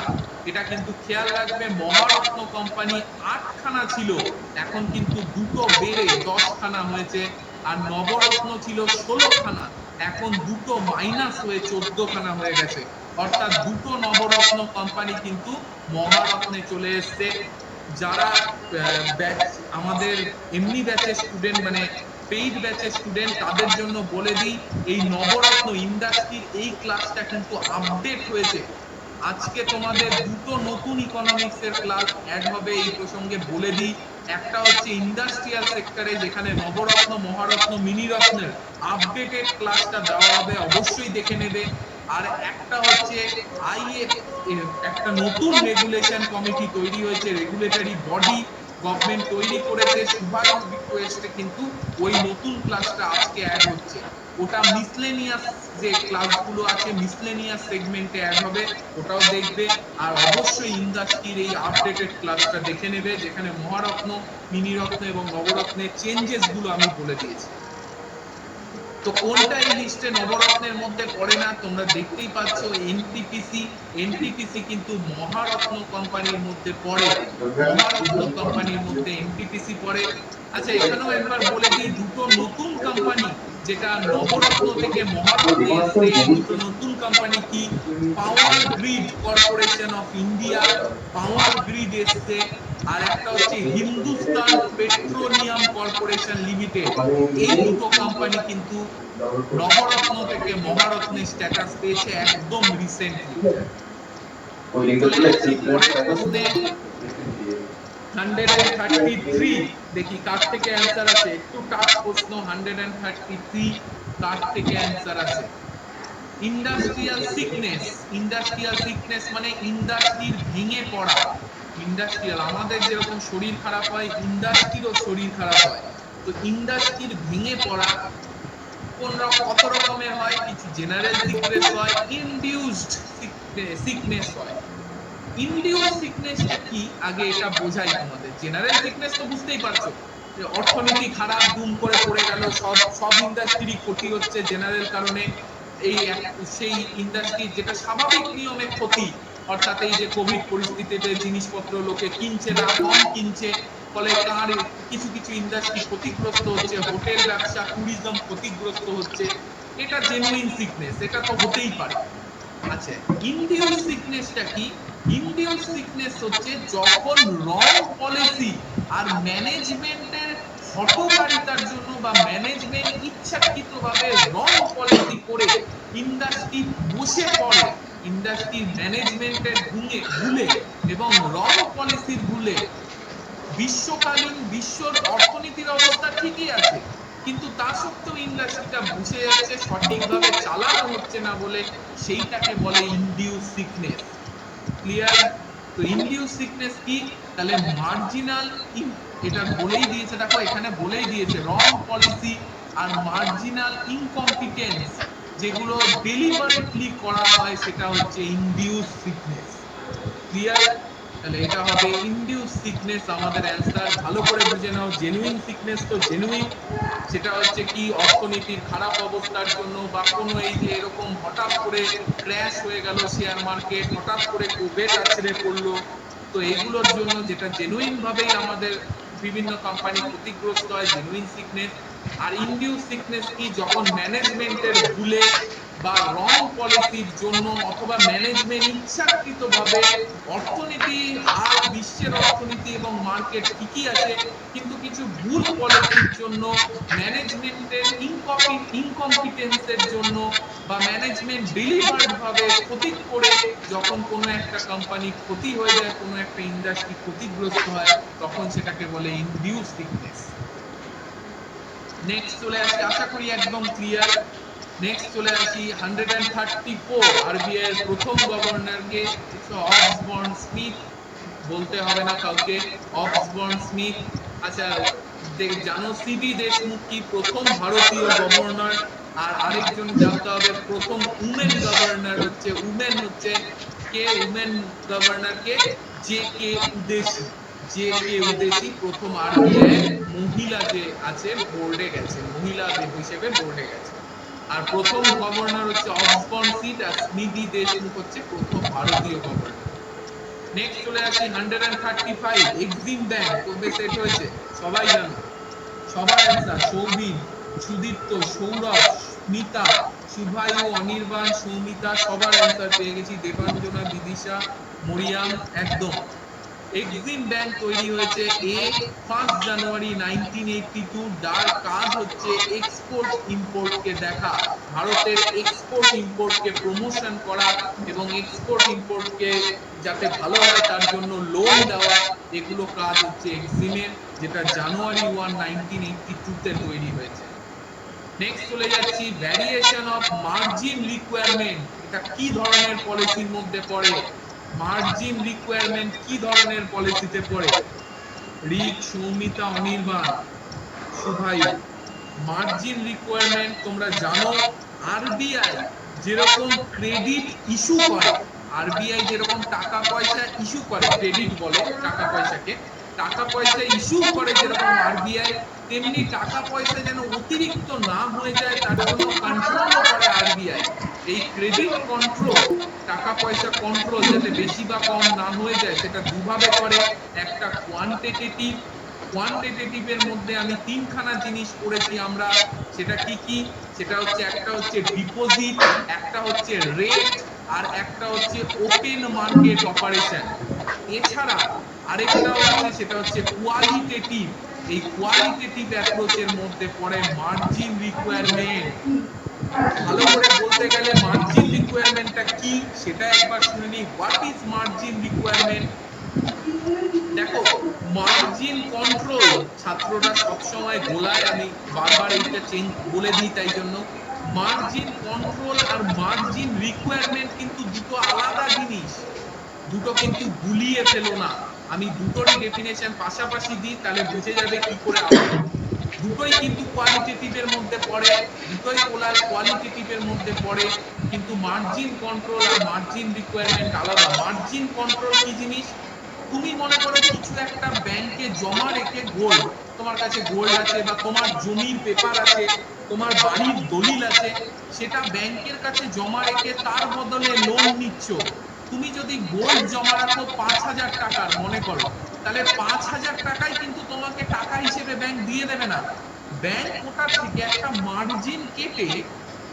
এটা কিন্তু খেয়াল রাখবে, মহারত্ন কোম্পানি 8খানা ছিল, এখন কিন্তু দুটো বেড়ে 10খানা হয়েছে। আর নবরত্ন ছিল 16খানা, এখন দুটো মাইনাস হয়ে 14খানা হয়ে গেছে। অর্থাৎ দুটো নবরত্ন কোম্পানি কিন্তু মহারত্নে চলে এসছে। যারা আমাদের এমনি ব্যাচের স্টুডেন্ট, মানে পেইড ব্যাচের স্টুডেন্ট, তাদের জন্য বলে দিই, এই নবরত্ন ইন্ডাস্ট্রির এই ক্লাসটা কিন্তু আপডেট হয়েছে। আজকে তোমাদের দুটো নতুন ইকোনমিক্স এর ক্লাস অ্যাড হবে, এই প্রসঙ্গে বলে দিই। একটা হচ্ছে ইন্ডাস্ট্রিয়াল সেক্টরে, যেখানে নবরত্ন, মহারত্ন, মিনি রত্নের আপডেটেড ক্লাসটা দেওয়া হবে, অবশ্যই দেখে নেবে। আর একটা হচ্ছে আইএফ, একটা নতুন রেগুলেশন কমিটি তৈরি হয়েছে, রেগুলেটরি বডি গভর্নমেন্ট তৈরি করেছে, শুভারুর রিকোয়েস্টে কিন্তু ওই নতুন ক্লাসটা আজকে অ্যাড হচ্ছে। ওটা মিসলেনিয়াস যে ক্লাসগুলো আছে, মিসলেনিয়াস সেগমেন্টে অ্যাড হবে, ওটাও দেখবে। আর অবশ্যই ইন্ডাস্ট্রির এই আপডেটেড ক্লাসটা দেখে নেবে, যেখানে মহারত্ন, মিনি রত্ন এবং নবরত্নের চেঞ্জেস গুলো আমি বলে দিয়েছি। তো কোনটা এই লিস্টে নবরত্নের মধ্যে পড়ে না, তোমরা দেখতেই পাচ্ছ এনটিপিসি। এনটিপিসি কিন্তু মহারত্ন কোম্পানির মধ্যে পড়ে, মহারত্ন কোম্পানির মধ্যে এনটিপিসি পড়ে। আচ্ছা, এখানেও একবার বলে দিই, দুটো নতুন কোম্পানি যেটা নবরত্ন থেকে মহারত্নে এসছে, এই দুটো নতুন কোম্পানি কি? Power grid corporation of India, power grid এসছে। আর একটা হচ্ছে হিন্দুস্তান পেট্রোলিয়াম কর্পোরেশন লিমিটেড। এই দুটো কোম্পানি কিন্তু নবরত্ন থেকে মহারত্নের স্ট্যাটাস পেয়েছে একদম রিসেন্টলি। চলে যাচ্ছি পরের প্রশ্নে, 133। দেখি কার থেকে অ্যান্সার আসে, একটু টাফ প্রশ্ন। 133 কার থেকে অ্যান্সার আসে? Industrial sickness. ইন্ডাস্ট্রিয়াল সিকনেস মানে ইন্ডাস্ট্রির ভেঙে পড়া। ইন্ডাস্ট্রিয়াল, আমাদের যেরকম শরীর খারাপ হয়, ইন্ডাস্ট্রিরও শরীর খারাপ হয়। তো ইন্ডাস্ট্রির ভেঙে পড়া কত রকমের হয়? কিছু জেনারেল সিকনেস হয়, ইনডিউসড সিকনেস হয়। ইনডিউস সিকনেসটা কি, আগে এটা বোঝাই তোমাদের। জেনারেল সিকনেস তো বুঝতেই পারছো, যে অর্থনীতি খারাপ, দুম করে পড়ে গেল, সব ইন্ডাস্ট্রি ক্ষতি হচ্ছে জেনারেল কারণে। এই সেই ইন্ডাস্ট্রি যেটা স্বাভাবিক নিয়মে ক্ষতি, অর্থাৎ এই যে কোভিড পরিস্থিতিতে জিনিসপত্র লোকে কিনছে না, কম কিনছে, ফলে তার কিছু কিছু ইন্ডাস্ট্রি ক্ষতিগ্রস্ত হচ্ছে, হোটেল ব্যবসা, ট্যুরিজম ক্ষতিগ্রস্ত হচ্ছে। এটা জেনুইন সিকনেস, এটা তো হতেই পারে। আচ্ছা, ইনডিউস সিকনেসটা কি? ইনডিউস সিকনেস হচ্ছে যখন রং পলিসি আর ম্যানেজমেন্টের হঠকারিতার জন্য, বা ম্যানেজমেন্ট ইচ্ছাকৃতভাবে রং পলিসি করে ইন্ডাস্ট্রি বসে পড়ে, ইন্ডাস্ট্রির ম্যানেজমেন্টের ভুলে এবং রং পলিসির ভুলে বিশ্বর অর্থনীতির অবস্থা ঠিকই আছে, কিন্তু তা সত্ত্বেও ইন্ডাস্ট্রিটা বসে যাচ্ছে, সঠিকভাবে চালানো হচ্ছে না বলে, সেইটাকে বলে ইনডিউস সিকনেস। ক্লিয়ার? তো ইনডিউস সিকনেস কি? তাহলে মার্জিনাল, এটা বলেই দিয়েছে, দেখো এখানে বলেই দিয়েছে, রং পলিসি আর মার্জিনাল ইনকম্পিটেন্স যেগুলো ডেলিবারেটলি করা হয়, সেটা হচ্ছে ইনডিউস সিকনেস। ক্লিয়ার? তাহলে এটা হবে ইনডিউস সিকনেস আমাদের অ্যান্সার। ভালো করে বুঝে নাও, জেনুইন সিকনেস তো জেনুইন, সেটা হচ্ছে কি অর্থনীতির খারাপ অবস্থার জন্য বা কোনো এই যে এরকম হঠাৎ করে ক্র্যাশ হয়ে গেল শেয়ার মার্কেট, হঠাৎ করে কোভিড আছড়ে পড়লো, তো এইগুলোর জন্য যেটা জেনুইন ভাবেই আমাদের বিভিন্ন কোম্পানি ক্ষতিগ্রস্ত হয়, জেনুইন সিকনেস। আর ইনডিউস সিকনেস কি, যখন ম্যানেজমেন্টের ভুলে বা রং পলিসির জন্য অথবা ম্যানেজমেন্ট ইচ্ছাকৃতভাবে অর্থনীতি হাল, বিশ্বের অর্থনীতি এবং মার্কেট ঠিকই আছে, কিন্তু কিছু ভুল পলিসির জন্য, ম্যানেজমেন্টের ইনকম্পিটেন্সের জন্য বা ম্যানেজমেন্ট ডেলিভার্ড ভাবে ক্ষতি করে যখন কোনো একটা কোম্পানি ক্ষতি হয়ে যায়, কোনো একটা ইন্ডাস্ট্রি ক্ষতিগ্রস্ত হয়, তখন সেটাকে বলে ইনডিউস সিকনেস। নেক্সট চলে আসি, আশা করি একদম ক্লিয়ার। নেক্সট চলে আসি 134, আরবিআই এর প্রথম গভর্নরকে, অক্সবর্ন স্মিথ, বলতে হবে না কাউকে, অক্সবর্ন স্মিথ। আচ্ছা, জানো সিবি দেশমুখ কি প্রথম ভারতীয় গভর্নর? আর আরেকজন জানতে হবে প্রথম উমেন গভর্নর হচ্ছে, উমেন হচ্ছে কে, উমেন গভর্নর কে? J K Udeshi. J K Udeshi প্রথম আরবিআই এর মহিলা যে আছে বোর্ডে গেছে, মহিলা হিসেবে বোর্ডে গেছে। আর প্রথম গভর্নর হচ্ছে অক্সবর্ন স্মিথ, আর স্মিথি দেশমুখ হচ্ছে প্রথম ভারতীয় গভর্নর। নেক্সট চলে আসি 135, এক্সিম ব্যাংক কবে সেট হয়েছে? সবাই জানো, সবার অ্যান্সার সৌভিন, সুদীপ্ত, সৌরভ, স্মিতা, শুভায়ু, অনির্বাণ, সৌমিতা, সবার অ্যান্সার পেয়ে গেছি, দেবাঞ্জনা, বিদিশা, মরিয়াম, একদম। এক্সিম ব্যাংক তৈরি হয়েছে 1 জানুয়ারি 1982। যার কাজ হচ্ছে এক্সপোর্ট ইম্পোর্ট কে দেখা, ভারতের এক্সপোর্ট ইম্পোর্ট কে প্রমোশন করা এবং এক্সপোর্ট ইম্পোর্ট কে যাতে ভালো হয় তার জন্য লোন দেওয়া, এগুলো কাজ হচ্ছে এক্সিমের, যেটা জানুয়ারি 1, 1982 তে তৈরি হয়েছে। নেক্সট চলে যাচ্ছি, ভ্যারিয়েশন অফ মার্জিন রিকোয়ারমেন্ট, এটা কি ধরনের পলিসির মধ্যে পড়ে? মার্জিন রিকোয়ারমেন্ট কি ধরনের পলিসিতে পড়ে? রিক, সৌমিতা, অনির্বাণ, শুভায়ু। মার্জিন রিকোয়ারমেন্ট তোমরা জানো, আরবিআই যেরকম ক্রেডিট ইস্যু করে, আরবিআই যেরকম টাকা পয়সা ইস্যু করে, ক্রেডিট বলে টাকা পয়সাকে, টাকা পয়সা ইস্যু করে যেরকম আরবিআই, তেমনি টাকা পয়সা যেন অতিরিক্ত না হয়ে যায় তার জন্য কন্ট্রোলও করে আরবিআই। এই ক্রেডিট কন্ট্রোল, টাকা পয়সা কন্ট্রোল যাতে বেশি বা কম না হয়ে যায়, সেটা দুভাবে করে। একটা কোয়ান্টিটেটিভ, কোয়ান্টিটেটিভের মধ্যে আমি তিনখানা জিনিস পড়েছি আমরা, সেটা কি কি? সেটা হচ্ছে, একটা হচ্ছে ডিপোজিট, একটা হচ্ছে রেট, আর একটা হচ্ছে ওপেন মার্কেট অপারেশন। এছাড়া আরেকটাও আছে, সেটা হচ্ছে কোয়ালিটেটিভ। এই কোয়ালিটেটিভ অ্যাপ্রোচের মধ্যে পড়ে মার্জিন রিকোয়ারমেন্ট। ভালো করে বলতে গেলে মার্জিন রিকোয়ারমেন্টটা কি সেটা একবার শুনে নিই। What is margin requirement? দেখো, মার্জিন কন্ট্রোল, ছাত্ররা সবসময় গোলায়, আমি বারবার এইটা চেঞ্জ বলে দিই, তাই জন্য মার্জিন কন্ট্রোল আর মার্জিন রিকোয়ারমেন্ট কিন্তু দুটো আলাদা জিনিস, দুটো কিন্তু গুলিয়ে ফেলো না। আমি দুটোরই ডেফিনেশন পাশাপাশি দিই, তাহলে বুঝে যাবে কি করে আলাদা। দুটোই কিন্তু কোয়ালিটেটিভের মধ্যে পড়ে, দুটোই কোয়ালিটেটিভের মধ্যে পড়ে, কিন্তু মার্জিন কন্ট্রোল আর মার্জিন রিকোয়ারমেন্ট আলাদা। মার্জিন কন্ট্রোল কি জিনিস? তুমি মনে করো কিছু একটা ব্যাংকে জমা রেখে, গোল্ড, তোমার কাছে গোল্ড আছে বা তোমার জমির পেপার আছে, তোমার বাড়ির দলিল আছে, সেটা ব্যাংকের কাছে জমা রেখে তার বদলে লোন নিচ্ছ। তুমি যদি গোল্ড জমা রাখো 5,000 টাকার, মনে করো, তাহলে 5,000 টাকাই কিন্তু তোমাকে টাকা হিসেবে ব্যাংক দিয়ে দেবে না। ব্যাংক ওটার থেকে একটা মার্জিন কেটে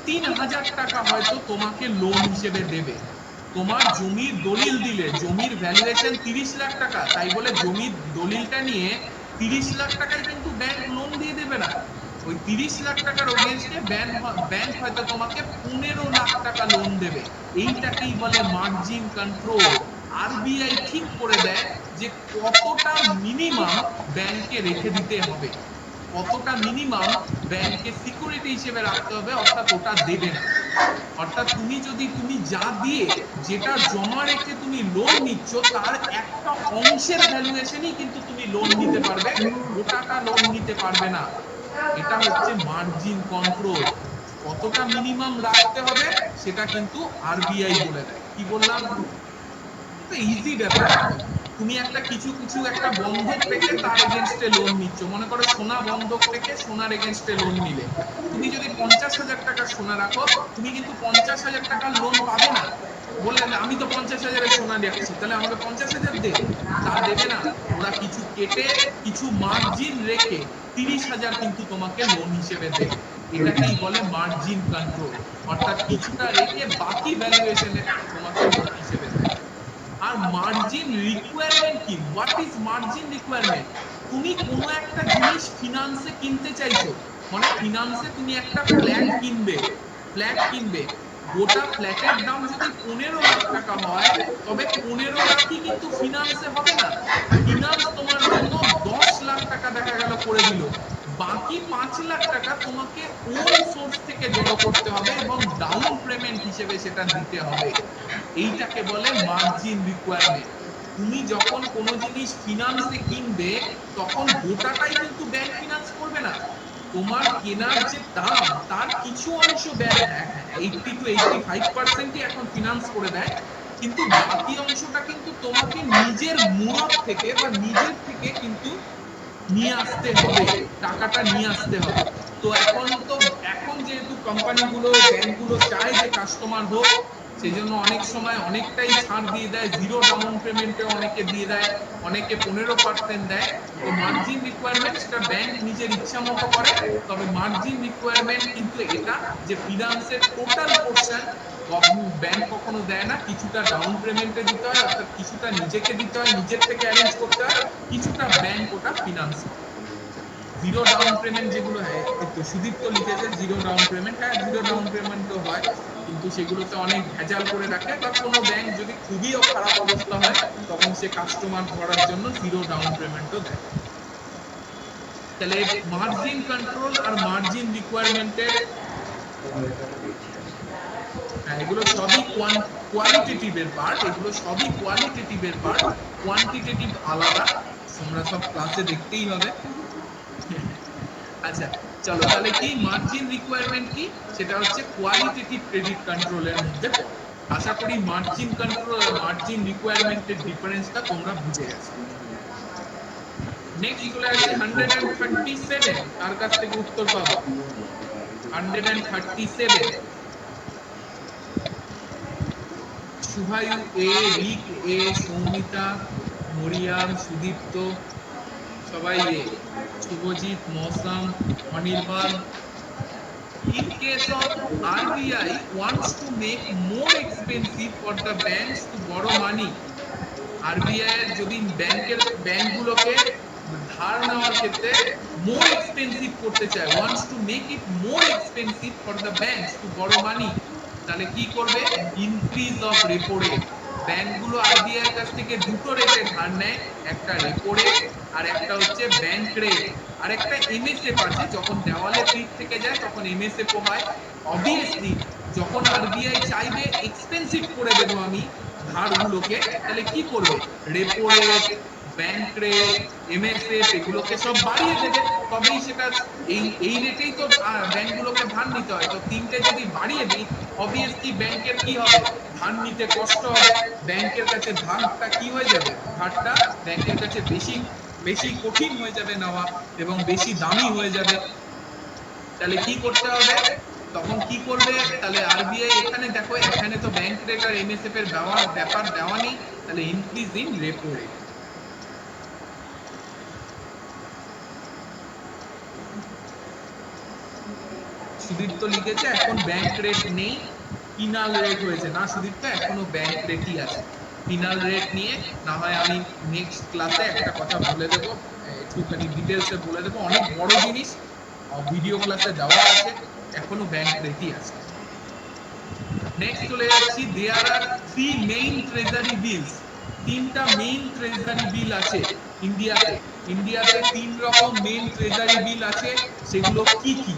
3,000 টাকা হয়তো তোমাকে লোন হিসেবে দেবে। তোমার জমির দলিল দিলে, জমির ভ্যালুয়েশন 30 লাখ টাকা, তাই বলে জমির দলিলটা নিয়ে 30 লাখ টাকায় কিন্তু ব্যাংক লোন দিয়ে দেবে না। ওই 30 লাখ টাকার এগেইনস্টে ব্যাংক হয়তো তোমাকে 15 লাখ টাকা লোন দেবে। এইটাকেই বলে মার্জিন কন্ট্রোল। আরবিআই ঠিক করে দেয় যে কতটা মিনিমাম ব্যাংকে রেখে দিতে হবে, কতটা মিনিমাম ব্যাংকে সিকিউরিটি হিসেবে রাখতে হবে, অর্থাৎ ওটা দেবে না। অর্থাৎ তুমি যদি, তুমি যা দিয়ে, যেটা জমা রেখে তুমি লোন নিচ্ছ, তার একটা অংশের ভ্যালুয়েশনই কিন্তু তুমি লোন নিতে পারবে, গোটাটা লোন নিতে পারবে না। এটা হচ্ছে মার্জিন কন্ট্রোল। কতটা মিনিমাম রাখতে হবে সেটা কিন্তু আরবিআই বলে দেয়। কি বললাম? ইজি ব্যাপার একদম। তুমি একটা কিছু কিছু একটা বন্ধক রেখে তার এগেনস্টে লোন নিচ্ছ, মনে করো সোনা বন্ধক রেখে সোনার এগেনস্টে লোন নিলে, তুমি যদি 50,000 টাকা সোনা রাখো, তুমি কিন্তু 50,000 টাকার লোন পাবে না। বললেন আমি তো 50,000-এর সোনা রাখছি, তাহলে আমাকে 50,000 দে, তা দেবে না। ওরা কিছু কেটে কিছু মার্জিন রেখে 30,000 কিন্তু তোমাকে লোন হিসেবে দেবে। এটাকেই বলে মার্জিন কন্ট্রোল, অর্থাৎ কিছুটা রেখে বাকি ভ্যালুয়েশনে তোমাকে লোন হিসেবে দেয়। আর মার্জিন রিকোয়ারমেন্ট কি? What is margin requirement? তুমি কোনো একটা জিনিস ফিনান্সে কিনতে চাইছো, মানে ফিনান্সে তুমি একটা ফ্ল্যাট কিনবে, গোটা ফ্ল্যাটের দাম যদি 15 লাখ টাকা হয়, তবে 15 লাখই কিন্তু ফিনান্সে হবে না। ফিনান্স তোমার জন্য 10 লাখ টাকা দেখা গেল করে দিল, বাকি 5 লাখ টাকা তোমাকে ওন সোর্স থেকে জড়ো করতে হবে এবং ডাউন পেমেন্ট হিসেবে সেটা দিতে হবে। এইটাকে বলে মার্জিন রিকোয়ারমেন্ট। তুমি যখন কোনো জিনিস ফিনান্সে কিনবে, তখন গোটাটাই কিন্তু ব্যাংক ফিনান্স করবে না। তোমার কেনার যে দাম তার কিছু অংশ ব্যাংক 80 to 85% এখন ফিনান্স করে দেয়, কিন্তু বাকি অংশটা কিন্তু তোমাকে নিজের মুনাফ থেকে বা নিজের থেকে কিন্তু নিয়ে আসতে হবে, টাকাটা নিয়ে আসতে হবে। তো এখন যেহেতু কোম্পানিগুলো ব্যাংকগুলো চায় যে কাস্টমার হোক, সেই জন্য অনেক সময় অনেকটাই ছাড় দিয়ে দেয়, জিরো ডাউন পেমেন্টে অনেকে দিয়ে দেয়, অনেকে 15% দেয়। তো মার্জিন রিকোয়ারমেন্ট সেটা ব্যাংক নিজের ইচ্ছা মতো করে, তবে মার্জিন রিকোয়ারমেন্ট কিন্তু এটা যে ফিনান্সের টোটাল পোর্শন ব্যাংক কখনো দেয় না, কিছুটা ডাউন পেমেন্টে দিতে হয়, অর্থাৎ কিছুটা নিজেকে দিতে হয়, নিজের থেকে অ্যারেঞ্জ করতে হয়, কিছুটা ব্যাংক ওটা ফিনান্স করে। জিরো ডাউন পেমেন্ট যেগুলো হয়, একটু সুদীপ তো লিখেছে জিরো ডাউন পেমেন্ট, হ্যাঁ জিরো ডাউন পেমেন্টও হয়, কিন্তু সেগুলোতে অনেক ভেজাল করে রাখে, বা কোনো ব্যাংক যদি খুবই খারাপ অবস্থা হয় তখন সে কাস্টমার ধরার জন্য জিরো ডাউন পেমেন্টও দেয়। তাহলে মার্জিন কন্ট্রোল আর মার্জিন রিকোয়ারমেন্টের, হ্যাঁ এগুলো সবই কোয়ালিটেটিভের পার্ট, এগুলো সবই কোয়ালিটেটিভের পার্ট, কোয়ান্টিটেটিভ আলাদা, তোমরা সব ক্লাসে দেখতেই হবে। আচ্ছা চলো, তাহলে কি মার্জিন রিকোয়ারমেন্ট কি? সেটা হচ্ছে কোয়ালিটেটিভ ক্রেডিট কন্ট্রোলের মধ্যে পড়ে। আশা করি মার্জিন কন্ট্রোল আর মার্জিন রিকোয়ারমেন্টের ডিফারেন্সটা তোমরা বুঝে গেছো। নেক্সট চলে আসি 137, কার কাছ থেকে উত্তর পাবো? 137, শুভায়ু এ, রিক এ, সৌমিতা, মরিয়াম, সুদীপ্ত, সবাই এ, শুভজিৎ, মৌসম, Anirban. In case of RBI wants to make more expensive for the banks to borrow money, RBI এর যদি ব্যাংকগুলোকে ধার নেওয়ার ক্ষেত্রে মোর এক্সপেন্সিভ করতে চায়, wants to make it more expensive for the banks to borrow money, তাহলে কি করবে? Increase of repo rate. ব্যাংকগুলো আরবিআই এর কাছ থেকে দুটো রেটে ধার নেয়, একটা রেপো রেট আর একটা হচ্ছে ব্যাংক রেট, আর একটা এমএসএফ আছে, যখন দেওয়ালে পিঠ থেকে যায় তখন এমএসএফ হয়। অবভিয়াসলি যখন আরবিআই চাইবে এক্সপেন্সিভ করে দেবো আমি ধারগুলোকে, তাহলে কি করবে? Repo rate, bank rate, MSF এগুলোকে সব বাড়িয়ে দেবে, তবেই সেটা এই রেটেই তো ব্যাংকগুলোকে ধার নিতে হয়। তো তিনটে যদি বাড়িয়ে দিই, অবভিয়াসলি ব্যাংকের কি হবে? ধার নিতে কষ্ট হবে, ব্যাংকের কাছে ধারটা কি হয়ে যাবে? ধারটা ব্যাংকের কাছে বেশি বেশি কঠিন হয়ে যাবে নেওয়া, এবং বেশি দামি হয়ে যাবে। তাহলে কি করতে হবে? তখন কি করবে? তাহলে আরবিআই এখানে দেখো, এখানে তো ব্যাংক রেট আর এমএসএফ এর ব্যাপার দেওয়া নেই, তাহলে increase in repo rate. Sudipta লিখেছে এখন ব্যাংক রেট নেই, পিনাল রেট হয়েছে। না সুদীপ্ত, এখনো ব্যাংক রেটই আছে। পিনাল রেট নিয়ে না হয় আমি নেক্সট ক্লাসে একটা কথা বলে দেবো, একটুখানি ডিটেলসে বলে দেবো, অনেক বড় জিনিস, ভিডিও ক্লাসে দেওয়া আছে, এখনো ব্যাংক রেটই আছে। নেক্সট চলে যাচ্ছি, দেয়ার আর 3 মেইন ট্রেজারি বিলস। তিনটা মেইন ট্রেজারি বিল আছে ইন্ডিয়াতে। ইন্ডিয়াতে 3 রকম মেইন ট্রেজারি বিল আছে, সেগুলো কি কি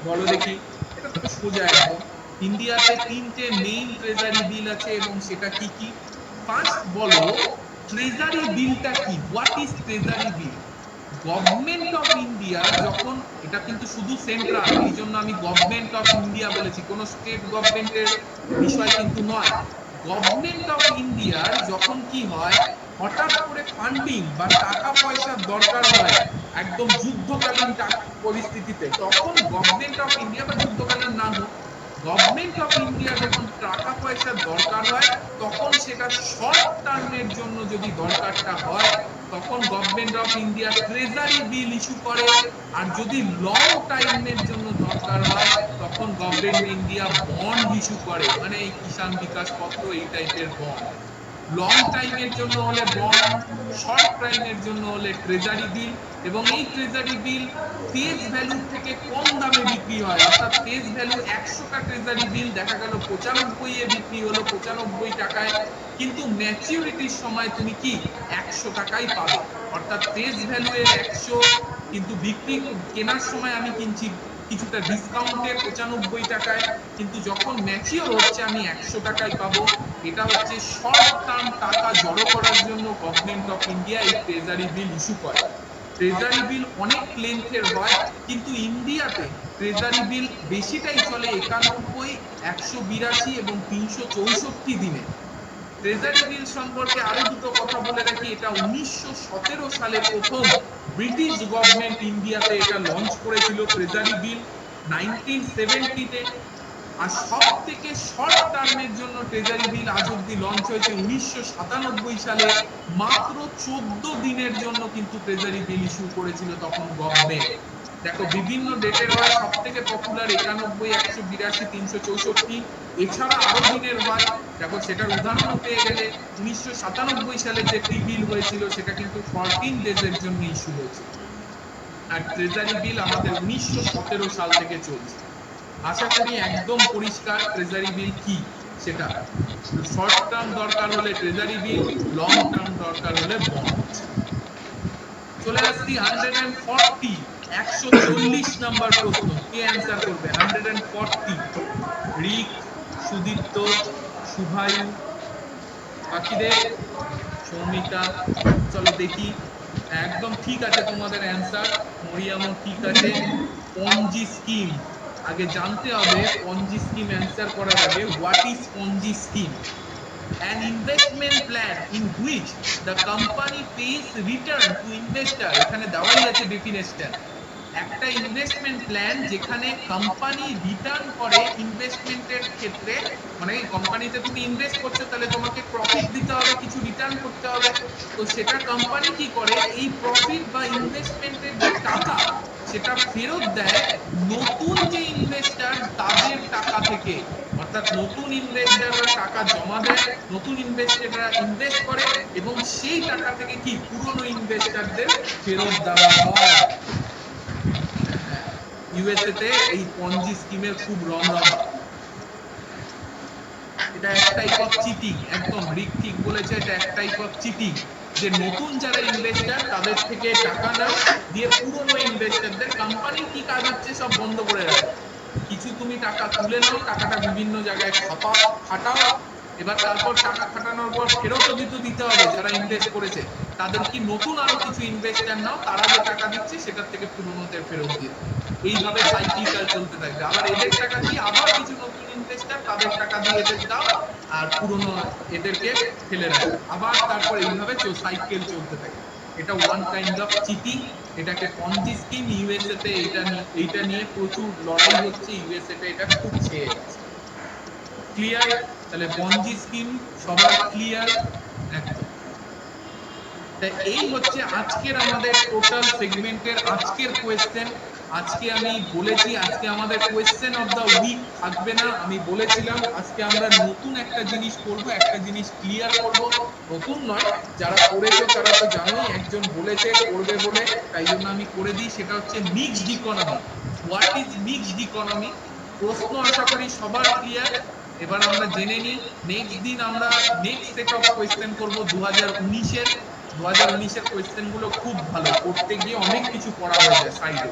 বলো দেখি? এটা তো সোজা একদম, ইন্ডিয়াতে 3টে মেইন ট্রেজারি বিল আছে, এবং সেটা কি কি? ফার্স্ট বলো, ট্রেজারি বিলটা কি? What is treasury bill? Government of India যখন, এটা কিন্তু শুধু সেন্ট্রাল, এই জন্য আমি গভর্নমেন্ট অফ ইন্ডিয়া বলেছি, কোনো স্টেট গভর্নমেন্টের বিষয় কিন্তু নয়। গভর্নমেন্ট অফ ইন্ডিয়ার যখন কি হয়, হঠাৎ করে ফান্ডিং বা টাকা পয়সার দরকার হয় একদম যুদ্ধকালীন পরিস্থিতিতে, তখন গভর্নমেন্ট অফ ইন্ডিয়া, বা যুদ্ধকালীন না হোক, গভর্নমেন্ট অফ ইন্ডিয়া যখন টাকা পয়সার দরকার হয়, তখন সেটা শর্ট টার্মের জন্য যদি দরকারটা হয়, তখন government of India treasury bill issue করে। আর যদি লং টাইমের জন্য দরকার হয়, তখন গভর্নমেন্ট ইন্ডিয়া বন্ড ইস্যু করে, মানে এই কিষাণ বিকাশ পত্র, এই টাইপের বন্ড। লং টাইমের জন্য হলে বন্ড, শর্ট টাইমের জন্য হলে ট্রেজারি বিল। এবং এই ট্রেজারি বিল ফেস ভ্যালুর থেকে কম দামে বিক্রি হয়, অর্থাৎ ফেস ভ্যালু 100টা ট্রেজারি বিল দেখা গেল 95 এ বিক্রি হলো, 95 টাকায়, কিন্তু ম্যাচিউরিটির সময় তুমি কি 100 টাকাই পাবে। অর্থাৎ ফেস ভ্যালু এর 100, কিন্তু বিক্রি কেনার সময় আমি কিনছি কিছুটা ডিসকাউন্টে 95 টাকায়, কিন্তু যখন ম্যাচিওর হচ্ছে আমি 100 টাকায় পাবো। এটা হচ্ছে শর্ট টার্ম টাকা জড়ো করার জন্য গভর্নমেন্ট অফ ইন্ডিয়া এই ট্রেজারি বিল ইস্যু করে। ট্রেজারি বিল অনেক লেন্থের হয়, কিন্তু ইন্ডিয়াতে ট্রেজারি বিল বেশিটাই চলে 91, 182 এবং 364 দিনে। ট্রেজারি বিল সম্পর্কে আরো দুটো কথা বলে রাখি। এটা 1917 সালে প্রথম ব্রিটিশ গভর্নমেন্ট ইন্ডিয়াতে এটা লঞ্চ করেছিল ট্রেজারি বিল, 1970-তে। আর সব থেকে শর্ট টার্মের জন্য ট্রেজারি বিল আজ অব্দি লঞ্চ হয়েছে 1997 সালে, মাত্র 14 দিনের জন্য কিন্তু ট্রেজারি বিল ইস্যু করেছিল তখন গভর্নমেন্ট। দেখো বিভিন্ন ডেটের হয়, সব থেকে পপুলার 91, 182, 364, এছাড়া আরো দিনের হয়। দেখো সেটার উদাহরণ পেয়ে গেলে 1997 সালে যে টি বিল হয়েছিল সেটা কিন্তু 14 ডেজের জন্য ইস্যু হয়েছিল। আর ট্রেজারি বিল আমাদের 1917 সাল থেকে চলছে। আশা করি একদম পরিষ্কার ট্রেজারি বিল কি সেটা। শর্ট টার্ম দরকার হলে ট্রেজারি বিল, লং টার্ম দরকার হলে বন্ড। চলে আসছি 140 নাম্বার প্রশ্ন, কে অ্যান্সার করবে? 140, রিক, সুদীপ্ত, শুভায়ু, বাকিদের, সৌমিতা, চলো দেখি। একদম ঠিক আছে তোমাদের অ্যান্সার, মরিয়ামও ঠিক আছে। পঞ্জি স্কিম, আগে জানতে হবে পঞ্জি স্কিম অ্যান্সার করার আগে, what is Ponzi scheme? An investment plan in which the company pays return to investor, এখানে দেওয়াই আছে ডেফিনেশন। একটা ইনভেস্টমেন্ট প্ল্যান যেখানে কোম্পানি রিটার্ন করে ইনভেস্টমেন্টের ক্ষেত্রে, মানে কোম্পানিতে তুমি ইনভেস্ট করছো, তাহলে তোমাকে প্রফিট দিতে হবে, কিছু রিটার্ন করতে হবে। তো সেটা কোম্পানি কি করে, এই প্রফিট বা ইনভেস্টমেন্টের যে টাকা সেটা ফেরত দেয় নতুন যে ইনভেস্টার তাদের টাকা থেকে। অর্থাৎ নতুন ইনভেস্টাররা টাকা জমা দেয়, নতুন ইনভেস্টাররা ইনভেস্ট করে, এবং সেই টাকা থেকে কি পুরনো ইনভেস্টারদের ফেরত দেওয়া হয়। ইউএসএ তে এই পঞ্জি স্কিমের খুব রমরমা। এটা এক টাইপ অফ চিটিং, একদম রিক ঠিক বলেছে, এটা এক টাইপ অফ চিটিং, যে নতুন যারা ইনভেস্টার তাদের থেকে টাকা নাও, দিয়ে পুরনো ইনভেস্টারদের, কোম্পানির কি কাজ হচ্ছে সব বন্ধ করে রাখো, কিছু তুমি টাকা তুলে নাও, টাকাটা বিভিন্ন জায়গায় খাটাও, এবার তারপর টাকা খাটানোর পর ফেরতও দিতে হবে যারা ইনভেস্ট করেছে, তাদের কি নতুন আরো কিছু ইনভেস্টার নাও, তারা যে টাকা দিচ্ছে সেটার থেকে পুরনোদের ফেরত দিয়ে, এইভাবে সাইক্লিক্যাল চলতে থাকবে। আবার এদের টাকা কি, আবার কিছু নতুন ইনভেস্টার তাদের টাকা দিয়ে এদের দাও, আর পুরনো এদেরকে ফেলে রাখো, আবার তারপর এইভাবে সাইকেল চলতে থাকে। এটা ওয়ান কাইন্ড অফ চিটিং, এটাকে পঞ্জি স্কিম। ইউএসএ তে এইটা নিয়ে প্রচুর লড়াই হচ্ছে, ইউএসএ তে এটা খুব ছেয়ে গেছে। ক্লিয়ার? তাহলে পঞ্জি স্কিম সবার ক্লিয়ার একদম। তাই এই হচ্ছে আজকের আমাদের টোটাল সেগমেন্টের আজকের কোয়েশ্চেন। আজকে আমি বলেছি আজকে আমাদের কোয়েশ্চেন অফ দ্য উইক থাকবে না, আমি বলেছিলাম আজকে আমরা নতুন একটা জিনিস করব, একটা জিনিস ক্লিয়ার করব। নতুন নয়, যারা করেছো তারা তো জানোই, একজন বলেছে করবে বলে, তাই জন্য আমি করে দিই। সেটা হচ্ছে mixed economy. What is mixed economy? প্রশ্ন আশা করি সবার ক্লিয়ার। এবার আমরা জেনে নিই, নেক্সট দিন আমরা নেক্সট সেট অফ কোয়েশ্চেন করব 2019-এর। 2019-এর কোয়েশ্চেন গুলো খুব ভালো, করতে গিয়ে অনেক কিছু পড়া হয়ে যায় সাইডে।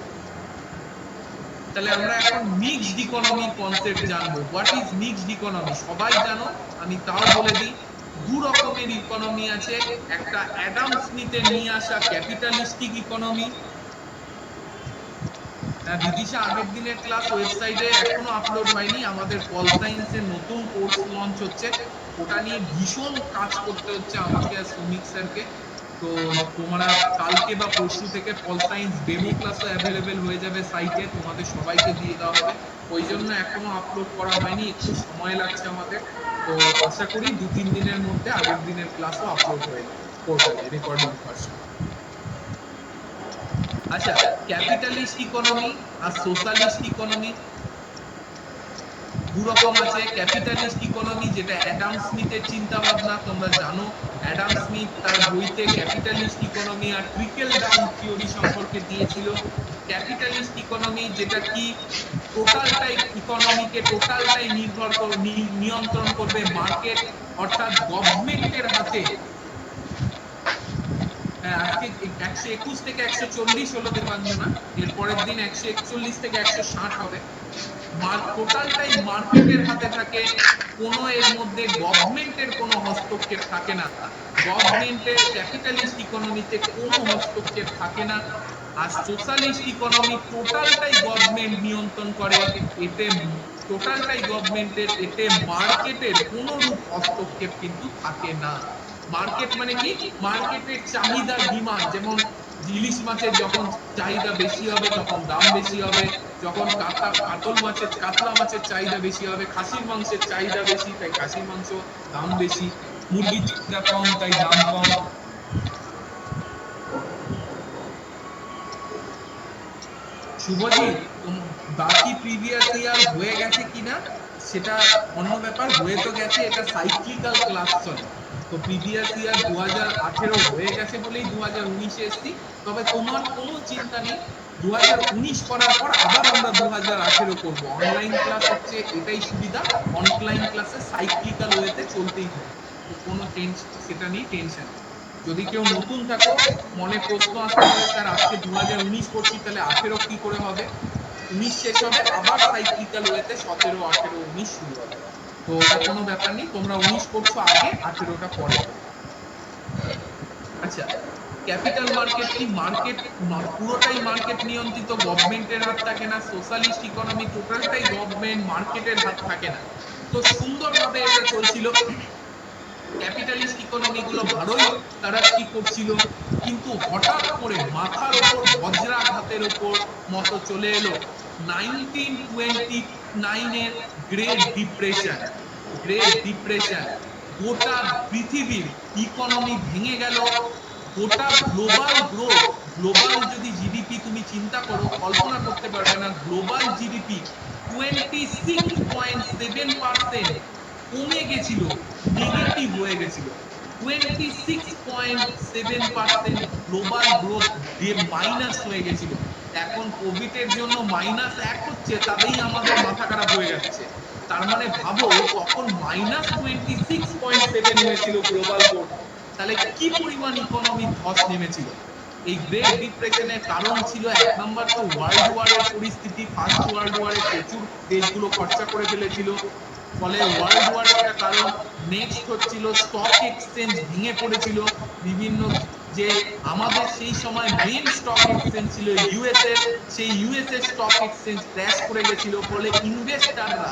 তাহলে আমরা এখন মিক্সড ইকোনমি কনসেপ্ট জানবো। What is mixed economy? সবাই জানো, আমি তাও বলে দিই। দু রকমের ইকোনমি আছে, একটা অ্যাডাম স্মিথের নিয়ে আসা ক্যাপিটালিস্টিক ইকোনমি, হ্যাঁ বিদিশা, আগের দিনের ক্লাস ওয়েবসাইটে এখনো আপলোড হয়নি। আমাদের পল সায়েন্সের নতুন কোর্স লঞ্চ হচ্ছে, ওটা নিয়ে ভীষণ কাজ করতে হচ্ছে আমাকে আর শ্রমিক স্যারকে। তো তোমরা কালকে বা পরশু থেকে পল সায়েন্স ডেমো ক্লাসও অ্যাভেলেবেল হয়ে যাবে সাইটে, তোমাদের সবাইকে দিয়ে দেওয়া হবে। ওই জন্য এখনো আপলোড করা হয়নি, একটু সময় লাগছে আমাদের। তো আশা করি 2-3 দিনের মধ্যে আগের দিনের ক্লাসও আপলোড হয়ে যাবে পোর্টালে, রেকর্ডিং ভার্সন। আচ্ছা, ক্যাপিটালিস্ট ইকোনমি আর সোশ্যালিস্ট ইকোনমি দু রকম আছে। ক্যাপিটালিস্ট ইকোনমি যেটা অ্যাডাম স্মিথের চিন্তা ভাবনা, তোমরা জানো অ্যাডাম স্মিথ তার বইতে ক্যাপিটালিস্ট ইকোনমি আর ট্রিকেল ডাউন থিওরি সম্পর্কে দিয়েছিল। ক্যাপিটালিস্ট ইকোনমি যেটা কি টোটালটাই ইকোনমিকে টোটালটাই নিয়ন্ত্রণ করবে মার্কেট, অর্থাৎ গভর্নমেন্টের হাতে। হ্যাঁ, আজকে 121 থেকে 140 হলো দেবাঞ্জনা, এর পরের দিন 141 থেকে 160 হবে। টোটালটাই মার্কেটের হাতে থাকে, কোনো এর মধ্যে গভর্নমেন্টের কোনো হস্তক্ষেপ থাকে না। গভর্নমেন্টের ক্যাপিটালিস্ট ইকোনমিতে কোনো হস্তক্ষেপ থাকে না। আর সোশ্যালিস্ট ইকোনমি টোটালটাই গভর্নমেন্ট নিয়ন্ত্রণ করে, এতে টোটালটাই গভর্নমেন্টের, এতে মার্কেটের কোনো রূপ হস্তক্ষেপ কিন্তু থাকে না। মার্কেট মানে কি? মার্কেটের চাহিদা ডিমান্ড, যেমন ইলিশ মাছের যখন চাহিদা বেশি হবে তখন দাম বেশি হবে, যখন কাতলা মাছের চাহিদা বেশি হবে, খাসির মাংসের চাহিদা বেশি তাই খাসির মাংস দাম বেশি, মুরগির চাহিদা কম তাই দাম কম। শুভজিৎ, বাকি প্রিভিয়াস ইয়ার হয়ে গেছে কিনা সেটা অন্য ব্যাপার, হয়ে তো গেছে, এটা সাইক্লিক্যাল ক্লাস চলে। তো প্রিভিয়াস ইয়ার 2018 হয়ে গেছে বলেই 2019-এ এসছি। তবে তোমার কোনো চিন্তা নেই, 2019 করার পর আবার আমরা 2018 করব। অনলাইন ক্লাস হচ্ছে এটাই সুবিধা, অনলাইন ক্লাসে সাইক্লিক্যাল ওয়েতে চলতেই থাকে, তো কোনো টেনশন, সেটা নিয়ে টেনশন। যদি কেউ নতুন থাকো, মনে প্রশ্ন আসতে পারে স্যার আজকে 2019 করছি তাহলে 18 কি করে হবে? 19 শেষ হবে, আবার সাইক্লিক্যাল ওয়েতে 17, 18, 19 শুরু হবে। তো ওটা কোনো ব্যাপার নেই, তোমরা 19 করছো আগে, 18টা পরে। আচ্ছা, ক্যাপিটাল মার্কেট কি? মার্কেট পুরোটাই মার্কেট নিয়ন্ত্রিত, গভর্নমেন্টের হাত থাকে না। সোশ্যালিস্ট ইকোনমি টোটালটাই গভর্নমেন্ট, মার্কেটের হাত থাকে না। তো সুন্দরভাবে এটা চলছিল। ক্যাপিটালিস্ট ইকোনমি গুলো ভালোই তারা কি করছিল, কিন্তু হঠাৎ করে মাথার ওপর বজ্রাঘাতের ওপর মতো চলে এলো 1929 এর গ্রেট ডিপ্রেশন। গ্রেট ডিপ্রেশন গোটা পৃথিবীর ইকোনমি ভেঙে গেল, গোটা গ্লোবাল গ্রোথ, গ্লোবাল যদি জিডিপি তুমি চিন্তা করো কল্পনা করতে পারবে না, গ্লোবাল জিডিপি 26.7% কমে গেছিল, নেগেটিভ হয়ে গেছিল। 26.7% গ্লোবাল গ্রোথ মাইনাস হয়ে গেছিল। এখন কোভিড এর জন্য -1 হচ্ছে, তাতেই আমাদের মাথা খারাপ হয়ে যাচ্ছে। তার মানে ভাবো তখন -26.7 হয়েছিল গ্লোবাল গ্রোথ, তাহলে কি পরিমাণ ইকোনমি ধস নেমেছিল। এই গ্রেট ডিপ্রেশনের কারণ ছিল 1 নাম্বার তো ওয়ার্ল্ড ওয়ারের পরিস্থিতি, ফার্স্ট ওয়ার্ল্ড ওয়ারে প্রচুর দেশগুলো খরচা করে ফেলেছিল, ফলে ওয়ার্ল্ড ওয়ার একটা কারণ। নেক্সট হচ্ছিল স্টক এক্সচেঞ্জ ভেঙে পড়েছিল বিভিন্ন, যে আমাদের সেই সময় মেন স্টক এক্সচেঞ্জ ছিল ইউএসএ, সেই ইউএসএ স্টক এক্সচেঞ্জ ক্র্যাশ করে গেছিল, ফলে ইনভেস্টররা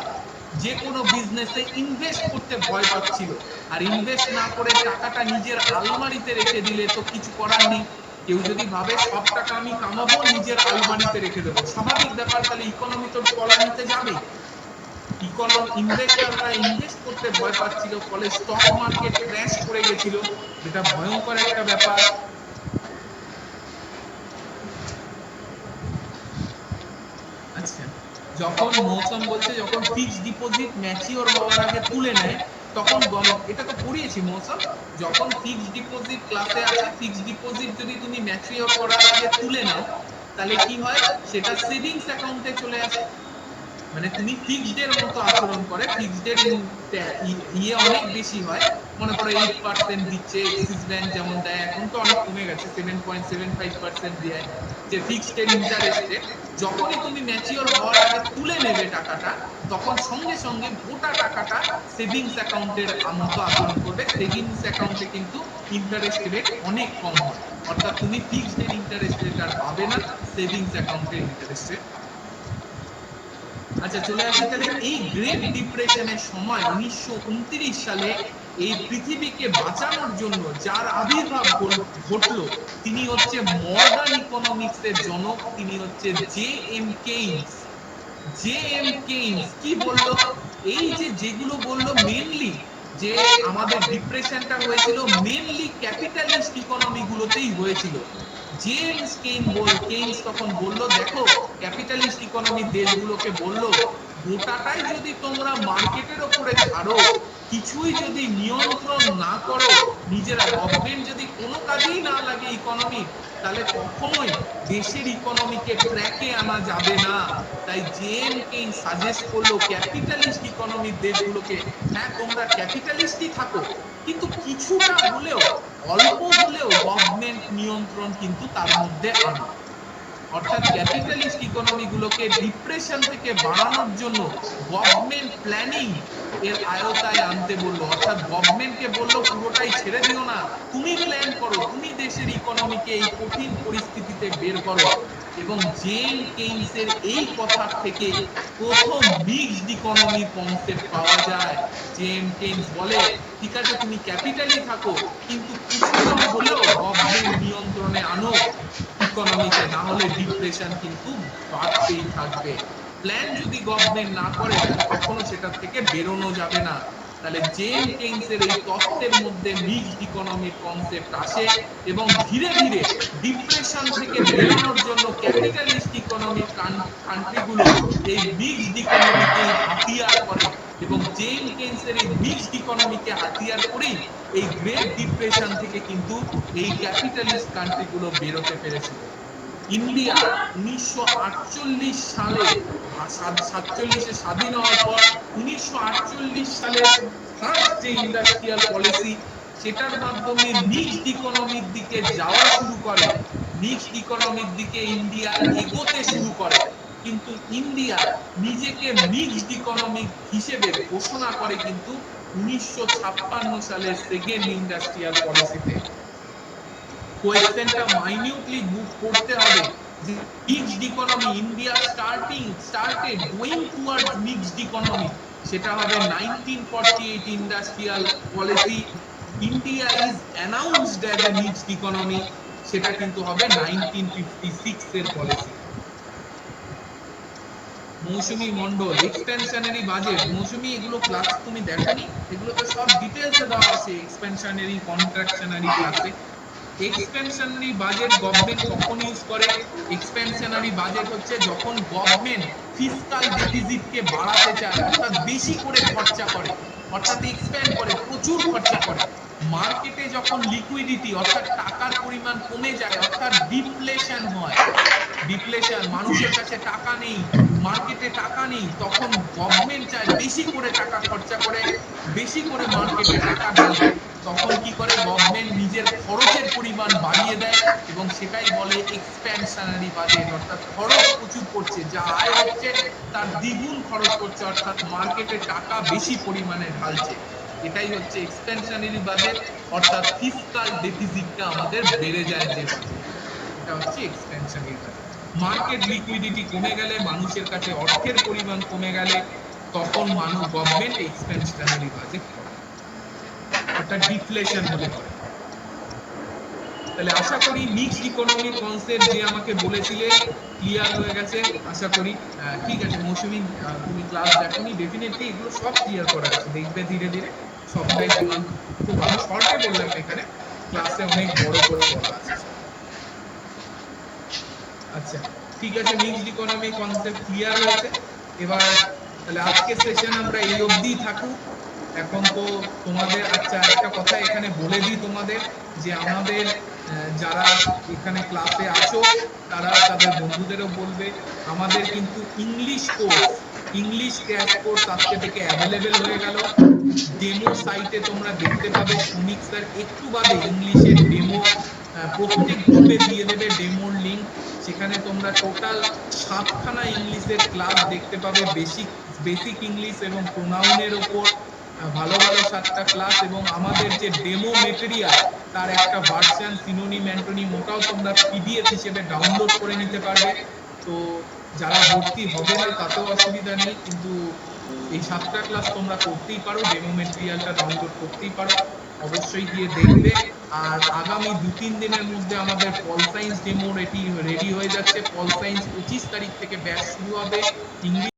যে কোনো বিজনেসে ইনভেস্ট করতে ভয় পাচ্ছিল। আর ইনভেস্ট না করে টাকাটা নিজের আলমারিতে রেখে দিলে তো কিছু করার নেই। কেউ যদি ভাবে সব টাকা আমি কামাবো নিজের আলমারিতে রেখে দেবো, স্বাভাবিক ব্যাপার, তাহলে ইকোনমি তো তলানিতে যাবেই। ইনভেস্টররা ইনভেস্ট করতে ভয় পাচ্ছিল, ফলে স্টক মার্কেট ক্র্যাশ করে গেছিল, যেটা ভয়ঙ্কর একটা ব্যাপার। আচ্ছা, যখন মৌসুম বলছে যখন ফিক্সড ডিপোজিট ম্যাচিওর হওয়ার আগে তুলে নেয় তখন এটা তো পড়িয়েছি মৌসুম, যখন ফিক্সড ডিপোজিট ক্লাসে আছে, ফিক্সড ডিপোজিট যদি তুমি ম্যাচিওর করার আগে তুলে নাও তাহলে কি হয়, সেটা সেভিংস অ্যাকাউন্টে চলে আসে। মানে তুমি ফিক্সড এর মতো আচরণ করে, ফিক্সড এর অনেক বেশি হয়, মনে করো 8% দিচ্ছে, এক্সিস ব্যাংক যেমন দেয়, এখন তো অনেক কমে গেছে, 7.75% দেয় যে ফিক্সড এর ইন্টারেস্ট রেট। যখনই তুমি ম্যাচিওর হওয়ার আগে তুলে নেবে টাকাটা, তখন সঙ্গে সঙ্গে গোটা টাকাটা সেভিংস অ্যাকাউন্টের মতো আচরণ করবে। সেভিংস অ্যাকাউন্টে কিন্তু ইন্টারেস্ট রেট অনেক কম হয়, অর্থাৎ তুমি ফিক্সড এর ইন্টারেস্ট রেট আর পাবে না, সেভিংস অ্যাকাউন্টের ইন্টারেস্ট রেট। আচ্ছা চলে আসি তাহলে এই গ্রেট ডিপ্রেশনের সময় 1929 সালে এই পৃথিবীকে বাঁচানোর জন্য যার আবির্ভাব ঘটলো তিনি হচ্ছে মডার্ন ইকোনমিক্সের জনক, তিনি হচ্ছে J M Keynes. J M Keynes কি বলল, এই যে যেগুলো বলল মেনলি যে আমাদের ডিপ্রেশনটা হয়েছিল মেনলি ক্যাপিটালিস্ট ইকোনমি গুলোতেই হয়েছিল। জেমস কেইনস তখন বলল দেখো ক্যাপিটালিস্ট ইকোনমির দেশগুলোকে বলল গোটাটাই যদি তোমরা মার্কেটের ওপরে ছাড়ো, কিছুই যদি নিয়ন্ত্রণ না করো, নিজেরা গভর্নমেন্ট যদি কোনো কাজেই না লাগে ইকোনমি, তাহলে কখনোই দেশের ইকোনমিকে ট্র্যাকে আনা যাবে না। তাই জেএম কেইন সাজেস্ট করলো ক্যাপিটালিস্ট ইকোনমির দেশগুলোকে হ্যাঁ তোমরা ক্যাপিটালিস্টই থাকো, কিন্তু কিছুটা হলেও অল্প হলেও গভর্নমেন্ট নিয়ন্ত্রণ কিন্তু তার মধ্যে আনো। অর্থাৎ ক্যাপিটালিস্ট ইকোনমি গুলোকে ডিপ্রেশন থেকে বাড়ানোর জন্য গভর্নমেন্ট প্ল্যানিং এর আয়তায় আনতে বললো। অর্থাৎ গভর্নমেন্টকে বললো পুরোটাই ছেড়ে দিও না, তুমি প্ল্যান করো, তুমি দেশের ইকোনমিকে এই কঠিন পরিস্থিতিতে বের করো। এবং জেম কেইনসের এই কথা থেকে প্রথম মিক্সড ইকোনমি কনসেপ্ট পাওয়া যায়। জেম কেইনস বলে ঠিক আছে তুমি ক্যাপিটালি থাকো, কিন্তু কিছুটা হলেও গভর্নমেন্ট নিয়ন্ত্রণে আনো ইকোনমিকে, না হলে ডিপ্রেশন কিন্তু বাড়তেই থাকবে। প্ল্যান যদি গভর্নমেন্ট না করে তাহলে কখনো সেটা থেকে বেরোনো যাবে না। তাহলে জেম কেইনসের এই তত্ত্বের মধ্যে মিক্সড ইকোনমির কনসেপ্ট আসে এবং ধীরে ধীরে ডিপ্রেশন থেকে বেরোনোর জন্য ক্যাপিটালিস্ট ইকোনমিক কান্ট্রিগুলো এই মিক্সড ইকোনমিকেই হাতিয়ার করে এবং জেম কেইনসের এই মিক্সড ইকোনমিকে হাতিয়ার করেই এই গ্রেট ডিপ্রেশন থেকে কিন্তু এই ক্যাপিটালিস্ট কান্ট্রিগুলো বেরোতে পেরেছিল। ইন্ডিয়া 1948 সালে 47-এ স্বাধীন হওয়ার পর 1948 সালের ফার্স্ট যে ইন্ডাস্ট্রিয়াল পলিসি, সেটার মাধ্যমে মিক্সড ইকোনমির দিকে যাওয়া শুরু করে, মিক্সড ইকোনমির দিকে ইন্ডিয়া এগোতে শুরু করে। কিন্তু ইন্ডিয়া নিজেকে মিক্সড ইকোনমি হিসেবে ঘোষণা করে কিন্তু 1956 সালের সেকেন্ড ইন্ডাস্ট্রিয়াল পলিসিতে। কোয়েশ্চেনটা মাইনিউটলি পড়তে হবে যে mixed economy India started going towards mixed economy, সেটা হবে 1948 industrial policy. India is announced as a mixed economy, সেটা কিন্তু হবে 1956 এর পলিসি। মৌসুমী মন্ডল এক্সপেনশনারি বাজেট, মৌসুমী এগুলো ক্লাস তুমি দেখোনি? এগুলো তো সব ডিটেইলসে দেওয়া আছে এক্সপেনশনারি কন্ট্রাকশনারি ক্লাসে। এক্সপেনশনারি বাজেট গভর্নমেন্ট কখন ইউজ করে? এক্সপেনশনারি বাজেট হচ্ছে যখন গভর্নমেন্ট ফিসকাল ডেফিসিটকে বাড়াতে চায়, অর্থাৎ বেশি করে খরচা করে, অর্থাৎ এক্সপ্যান্ড করে, প্রচুর খরচা করে। মার্কেটে যখন লিকুইডিটি অর্থাৎ টাকার পরিমাণ কমে যায়, অর্থাৎ ডিফ্লেশন হয়, ডিফ্লেশন মানুষের কাছে টাকা নেই, মার্কেটে টাকা নেই, তখন গভর্নমেন্ট চায় বেশি করে টাকা খরচা করে, বেশি করে মার্কেটে টাকা ঢালতে। তখন কি করে গভর্নমেন্ট নিজের খরচের পরিমাণ বাড়িয়ে দেয় এবং সেটাই বলে এক্সপ্যানশনারি বাজেট। অর্থাৎ খরচ প্রচুর করছে, যা আয় হচ্ছে তার দ্বিগুণ খরচ করছে, অর্থাৎ মার্কেটে টাকা বেশি পরিমাণে ঢালছে। এটাই হচ্ছে এক্সপ্যানশনারি বাজেট, অর্থাৎ ফিসকাল ডেফিসিটটা আমাদের বেড়ে যায় যে বাজেট, এটা হচ্ছে এক্সপ্যানশনারি বাজেট। মার্কেট লিকুইডিটি কমে গেলে, মানুষের কাছে অর্থের পরিমাণ কমে গেলে, তখন গভর্নমেন্ট এক্সপ্যানশনারি বাজেট করে, অর্থাৎ ডিফ্লেশন হলে করে। তাহলে আশা করি মিক্সড ইকোনমি কনসেপ্ট যে আমাকে বলেছিলে ক্লিয়ার হয়ে গেছে আশা করি। ঠিক আছে মৌসুমী, তুমি ক্লাস দেখোনি, ডেফিনেটলি এগুলো সব ক্লিয়ার করা আছে, দেখবে ধীরে ধীরে সবটাই বললাম, খুব ভালো শর্টে বললাম, এখানে ক্লাসে অনেক বড় করে বলা আছে। আচ্ছা ঠিক আছে, মিক্সড ইকোনমি কনসেপ্ট ক্লিয়ার হয়েছে। এবার তাহলে আজকের সেশন আমরা এই অবধি থাকুক। এখন তো তোমাদের আচ্ছা একটা কথা এখানে বলে দিই তোমাদের, যে আমাদের যারা এখানে ক্লাসে আছো তারা তাদের বন্ধুদেরও বলবে, আমাদের কিন্তু English course, English crash course আজকে থেকে অ্যাভেলেবেল হয়ে গেল। ডেমো সাইটে তোমরা দেখতে পাবে, সুমিত স্যার একটু বাদে ইংলিশের ডেমো প্রত্যেক গ্রুপে দিয়ে দেবে ডেমোর লিংক, সেখানে তোমরা টোটাল 7খানা ইংলিশের ক্লাস দেখতে পাবে, বেসিক ইংলিশ এবং প্রোনাউনের উপর ভালো ভালো 7টা ক্লাস, এবং আমাদের যে ডেমো মেটেরিয়াল তার একটা ভার্সন সিনোনিম অ্যান্টোনিম, ওটাও তোমরা পিডিএফ হিসেবে ডাউনলোড করে নিতে পারবে। তো যারা ভর্তি হবে না তাতেও অসুবিধা নেই, কিন্তু এই 7টা ক্লাস তোমরা করতেই পারো, ডেমো মেটেরিয়ালটা ডাউনলোড করতেই পারো, অবশ্যই গিয়ে দেখবে। আর আগামী 2-3 দিনের মধ্যে আমাদের পল সায়েন্স ডেমোর এটি রেডি হয়ে যাচ্ছে। পল সায়েন্স 25 তারিখ থেকে ব্যাচ শুরু হবে। ইংলিশ